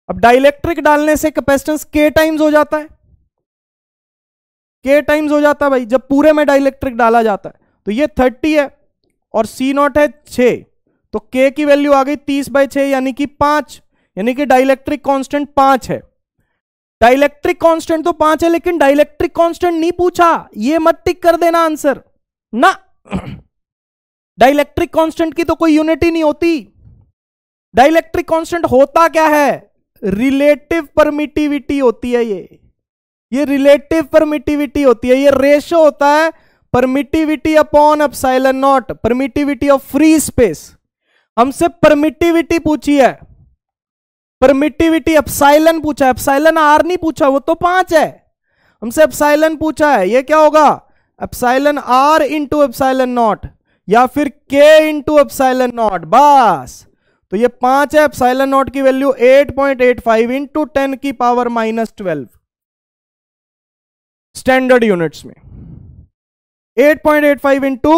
अब डाइलेक्ट्रिक डालने से कैपेसिटेंस K टाइम्स हो जाता है, K टाइम्स हो जाता है भाई, जब पूरे में डाइलेक्ट्रिक डाला जाता है। तो ये 30 है और C0 है 6, तो K की वैल्यू आ गई 30/6 यानी कि 5, यानी कि डाइलेक्ट्रिक कांस्टेंट 5 है। डाइलेक्ट्रिक कांस्टेंट तो 5 है, लेकिन डाइलेक्ट्रिक कांस्टेंट नहीं पूछा, ये मत टिक कर देना आंसर ना। डाइलेक्ट्रिक कांस्टेंट की तो कोई यूनिट ही नहीं होती। डाइलेक्ट्रिक कांस्टेंट होता क्या है? रिलेटिव परमिटिविटी होती है, ये रिलेटिव परमिटिविटी होती है, ये रेशो होता है permittivity upon epsilon not, permittivity of free space. हमसे परमिटिविटी पूछी है, परमिटिविटी एप्सिलॉन पूछा है, एप्सिलॉन आर नहीं पूछा, वो तो 5 है। हमसे एप्सिलॉन पूछा है, ये क्या होगा? Epsilon R into epsilon naught, या फिर के इंटू एप्सिलॉन नॉट, बस। तो ये 5 है, एप्सिलॉन नॉट की वैल्यू 8.85 इंटू 10 की पावर -12 स्टैंडर्ड यूनिट्स में। 8.85 इंटू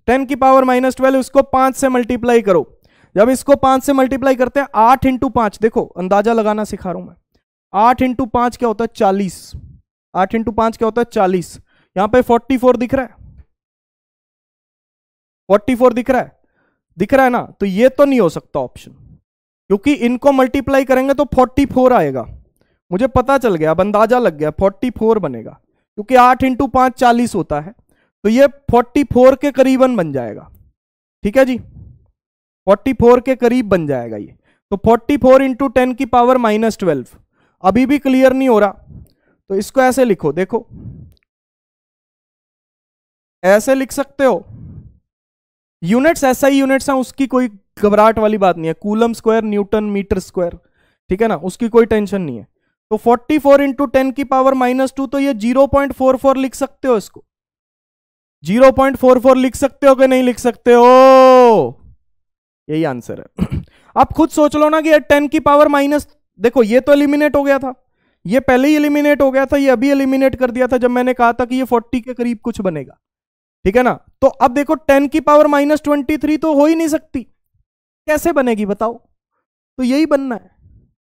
10 की पावर -12, उसको 5 से मल्टीप्लाई करो। जब इसको 5 से मल्टीप्लाई करते हैं, 8 इंटू 5, देखो अंदाजा लगाना सिखा रहा हूं मैं, 8 इंटू 5 क्या होता है? 40। 8 इंटू 5 क्या होता है? 40। यहां पे 44 दिख रहा है, 44 दिख रहा है, दिख रहा है ना। तो ये तो नहीं हो सकता ऑप्शन, क्योंकि इनको मल्टीप्लाई करेंगे तो 44 आएगा, मुझे पता चल गया, अब अंदाजा लग गया 44 बनेगा, क्योंकि 8 इंटू 5 40 होता है, तो ये 44 के करीबन बन जाएगा। ठीक है जी, 44 के करीब बन जाएगा ये। तो 44 इंटू 10 की पावर -12। अभी भी क्लियर नहीं हो रहा, तो इसको ऐसे लिखो, देखो ऐसे लिख सकते हो। यूनिट्स ऐसा ही यूनिट्स हैं, उसकी कोई घबराहट वाली बात नहीं है। Coulomb square, newton metre square, ठीक है ना, उसकी कोई टेंशन नहीं है। तो 44 इंटू 10 की पावर -2, तो ये 0.44 लिख सकते हो, इसको 0.44 लिख सकते हो कि नहीं लिख सकते हो? यही आंसर है। आप खुद सोच लो ना कि 10 की पावर माइनस, देखो ये तो एलिमिनेट हो गया था, ये पहले ही एलिमिनेट हो गया था, ये अभी एलिमिनेट कर दिया था जब मैंने कहा था कि ये 40 के करीब कुछ बनेगा। ठीक है ना, तो अब देखो 10 की पावर -23 तो हो ही नहीं सकती, कैसे बनेगी बताओ? तो यही बनना है,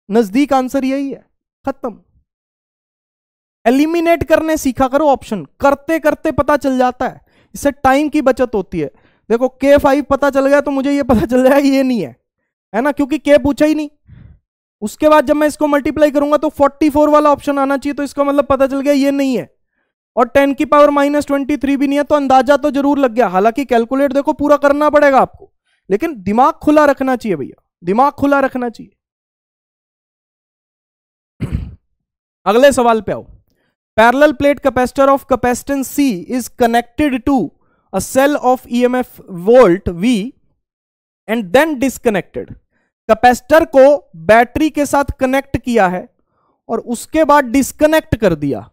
नजदीक आंसर यही है, खत्म। एलिमिनेट करने सीखा करो, ऑप्शन करते करते पता चल जाता है, इससे टाइम की बचत होती है। देखो K5 पता चल गया तो मुझे ये पता चल जाएगा ये नहीं है ना, क्योंकि K पूछा ही नहीं। उसके बाद जब मैं इसको मल्टीप्लाई करूंगा तो 44 वाला ऑप्शन आना चाहिए, तो इसका मतलब पता चल गया ये नहीं है। और 10 की पावर -23 भी नहीं है, तो अंदाजा तो जरूर लग गया। हालांकि कैलकुलेट देखो पूरा करना पड़ेगा आपको, लेकिन दिमाग खुला रखना चाहिए भैया, दिमाग खुला रखना चाहिए। अगले सवाल पे आओ। Parallel plate capacitor of capacitance C is connected to a cell of EMF volt V and then disconnected. Capacitor को बैटरी के साथ कनेक्ट किया है और उसके बाद डिस्कनेक्ट कर दिया।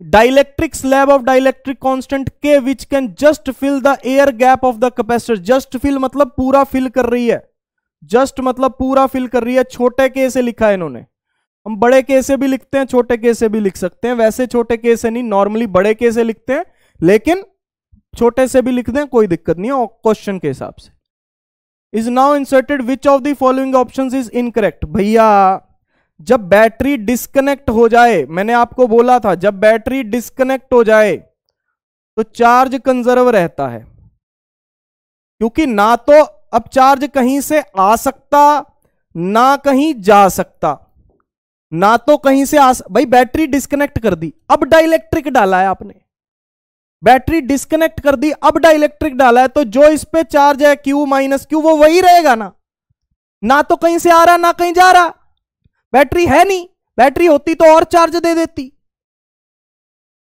Dielectric slab of dielectric constant K which can just fill the air gap of the capacitor. Just fill मतलब पूरा फिल कर रही है, जस्ट मतलब पूरा फिल कर रही है। छोटे K से लिखा है इन्होंने, हम बड़े K से भी लिखते हैं, छोटे K से भी लिख सकते हैं। वैसे छोटे K से नहीं, नॉर्मली बड़े K से लिखते हैं, लेकिन छोटे से भी लिख दें कोई दिक्कत नहीं है क्वेश्चन के हिसाब से। Is now inserted which of the following options is incorrect. भैया जब बैटरी डिस्कनेक्ट हो जाए, मैंने आपको बोला था जब बैटरी डिस्कनेक्ट हो जाए तो चार्ज कंजर्व रहता है, क्योंकि ना तो अब चार्ज कहीं से आ सकता ना कहीं जा सकता, ना तो कहीं से भाई बैटरी डिस्कनेक्ट कर दी, अब डाइलेक्ट्रिक डाला है आपने, बैटरी डिस्कनेक्ट कर दी, अब डाइलेक्ट्रिक डाला है, तो जो इस पे चार्ज है Q माइनस Q वो वही रहेगा ना, ना तो कहीं से आ रहा ना कहीं जा रहा। बैटरी है नहीं, बैटरी होती तो और चार्ज दे देती,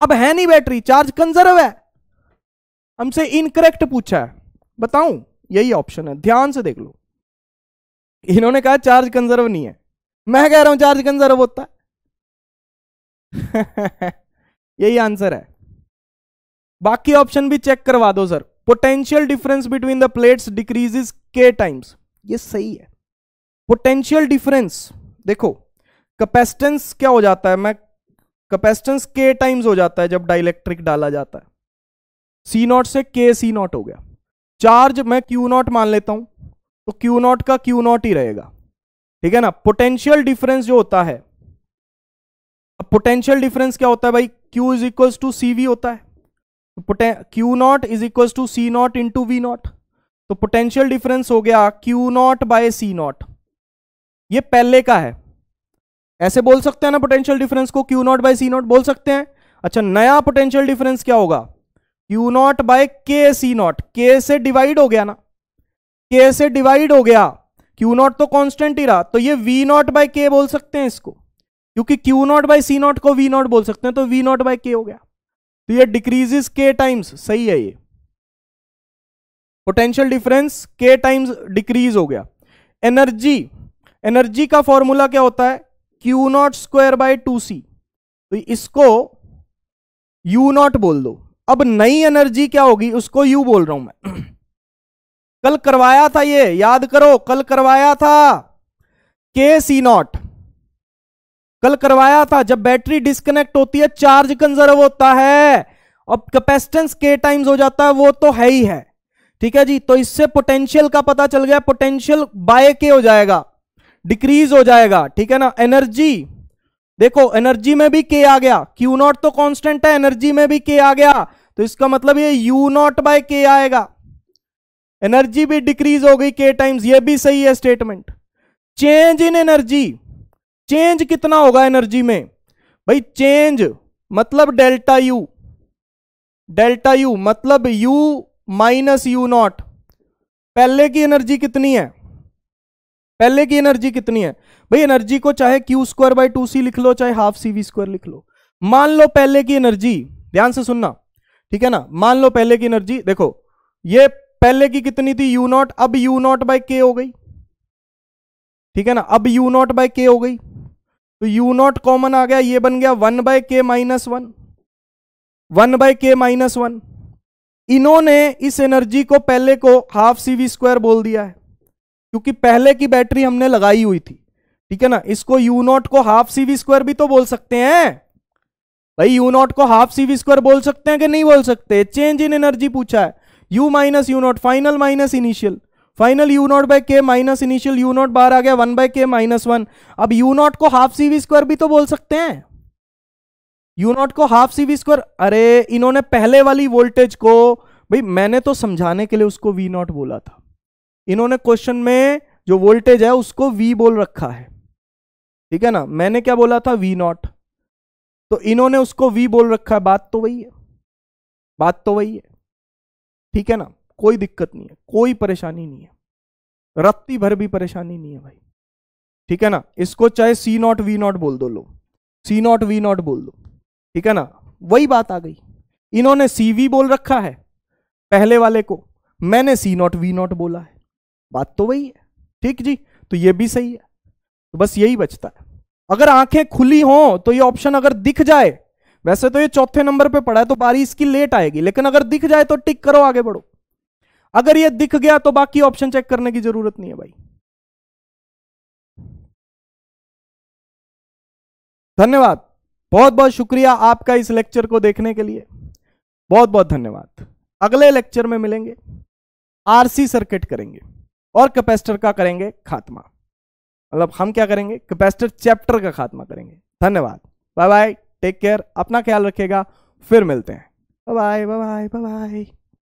अब है नहीं बैटरी, चार्ज कंजर्व है। हमसे इनकरेक्ट पूछा है, बताऊं यही ऑप्शन है, ध्यान से देख लो। इन्होंने कहा चार्ज कंजर्व नहीं है, मैं कह रहा हूं चार्ज कंजर्व होता है। यही आंसर है। बाकी ऑप्शन भी चेक करवा दो sir. Potential difference between the plates decreases K times, ये सही है। पोटेंशियल डिफरेंस देखो, कैपेसिटेंस क्या हो जाता है, मैं कैपेसिटेंस K टाइम्स हो जाता है जब डाइलेक्ट्रिक डाला जाता है, C0 से K C0 हो गया। चार्ज मैं Q0 मान लेता हूं, तो Q0 का Q0 ही रहेगा, ठीक है ना। पोटेंशियल डिफरेंस जो होता है, अब पोटेंशियल डिफरेंस क्या होता है भाई, Q is equal to CV होता है, Q0 is equal to C0 into V0, तो पोटेंशियल डिफरेंस हो गया Q0 बाय C0। ये पहले का है, ऐसे बोल सकते हैं ना पोटेंशियल डिफरेंस को, Q0 बाय C0 बोल सकते हैं। अच्छा, नया पोटेंशियल डिफरेंस क्या होगा, Q0 by K C0, K से डिवाइड हो गया ना, K से डिवाइड हो गया, Q0 तो कांस्टेंट ही रहा, तो ये V0 बाय K बोल सकते हैं इसको, क्योंकि Q0 बाय C0 को V0 बोल सकते हैं, तो V0 बाय K हो गया। तो ये डिक्रीजेस K टाइम्स, सही है ये, potential difference K times decrease हो गया। एनर्जी, एनर्जी का फॉर्मूला क्या होता है, Q0 स्क्वायर बाय 2C, तो इसको U0 बोल दो। अब नई एनर्जी क्या होगी, उसको U बोल रहा हूं मैं। कल करवाया था ये, याद करो, कल करवाया था K C0, कल करवाया था। जब बैटरी डिस्कनेक्ट होती है चार्ज कंजर्व होता है, अब कैपेसिटेंस K टाइम्स हो जाता है, वो तो है ही है, ठीक है जी। तो इससे पोटेंशियल का पता चल गया, पोटेंशियल बाय K हो जाएगा, डिक्रीज हो जाएगा, ठीक है ना। एनर्जी देखो, एनर्जी में भी K आ गया, Q0 तो कांस्टेंट है, एनर्जी में भी K आ गया, तो इसका मतलब ये U0 बाय K आएगा, एनर्जी भी डिक्रीज हो गई K टाइम्स, ये भी सही है statement. Change in energy, change कितना होगा एनर्जी में भाई? चेंज मतलब डेल्टा यू, डेल्टा यू मतलब यू माइनस यू नॉट। पहले की एनर्जी कितनी है? पहले की एनर्जी कितनी है भाई? एनर्जी को चाहे क्यू स्क्वायर बाई 2c लिख लो, चाहे हाफ सी वी स्क्वायर लिख लो। मान लो पहले की एनर्जी, ध्यान से सुनना, ठीक है ना, मान लो पहले की एनर्जी, देखो ये पहले की कितनी थी? यू नॉट, अब यू नॉट बाई के हो गई, ठीक है ना, अब यू नॉट बाई के हो गई, तो यू नॉट कॉमन आ गया, ये बन गया 1 by K minus 1, 1 by K minus 1। इन्होंने इस एनर्जी को पहले को हाफ सी वी स्क्वायर बोल दिया है, क्योंकि पहले की बैटरी हमने लगाई हुई थी, ठीक है ना। इसको यू नॉट को हाफ सी वी स्क्वायर भी तो बोल सकते हैं भाई, यू नॉट को हाफ सी वी स्क्वायर बोल सकते हैं कि नहीं बोल सकते? चेंज इन एनर्जी पूछा है, U minus U naught, final minus initial, final U naught by K minus initial U naught बाहर आ गया 1 बाय के माइनस 1। अब यू नॉट को हाफ सी वी स्क्वायर भी तो बोल सकते हैं, यू नॉट को हाफ सी वी स्क्वायर। अरे इन्होंने पहले वाली वोल्टेज को, भाई मैंने तो समझाने के लिए उसको वी नॉट बोला था, इन्होंने क्वेश्चन में जो वोल्टेज है उसको वी बोल रखा है, ठीक है ना, मैंने क्या बोला था? वी नॉट, तो इन्होंने उसको वी बोल रखा है। बात तो वही है, बात तो वही है, ठीक है ना, कोई दिक्कत नहीं है, कोई परेशानी नहीं है, रत्ती भर भी परेशानी नहीं है भाई, ठीक है ना। इसको चाहे सी नॉट वी नॉट बोल दो, लो सी नॉट वी नॉट बोल दो, ठीक है ना, वही बात आ गई। इन्होंने सी वी बोल रखा है पहले वाले को, मैंने सी नॉट वी नॉट बोला है, बात तो वही है, ठीक जी, तो ये भी सही है। तो बस यही बचता है, अगर आंखें खुली हों तो ये ऑप्शन अगर दिख जाए, वैसे तो ये चौथे नंबर पे पड़ा है तो बारी इसकी लेट आएगी, लेकिन अगर दिख जाए तो टिक करो, आगे बढ़ो। अगर ये दिख गया तो बाकी ऑप्शन चेक करने की जरूरत नहीं है भाई। धन्यवाद, बहुत बहुत शुक्रिया आपका इस लेक्चर को देखने के लिए, बहुत बहुत धन्यवाद। अगले लेक्चर में मिलेंगे, आरसी सर्किट करेंगे और कैपेसिटर का करेंगे खात्मा, मतलब हम क्या करेंगे? कैपेसिटर चैप्टर का खात्मा करेंगे। धन्यवाद, बाय बाय, टेक केयर, अपना ख्याल रखिएगा, फिर मिलते हैं, bye bye bye bye bye.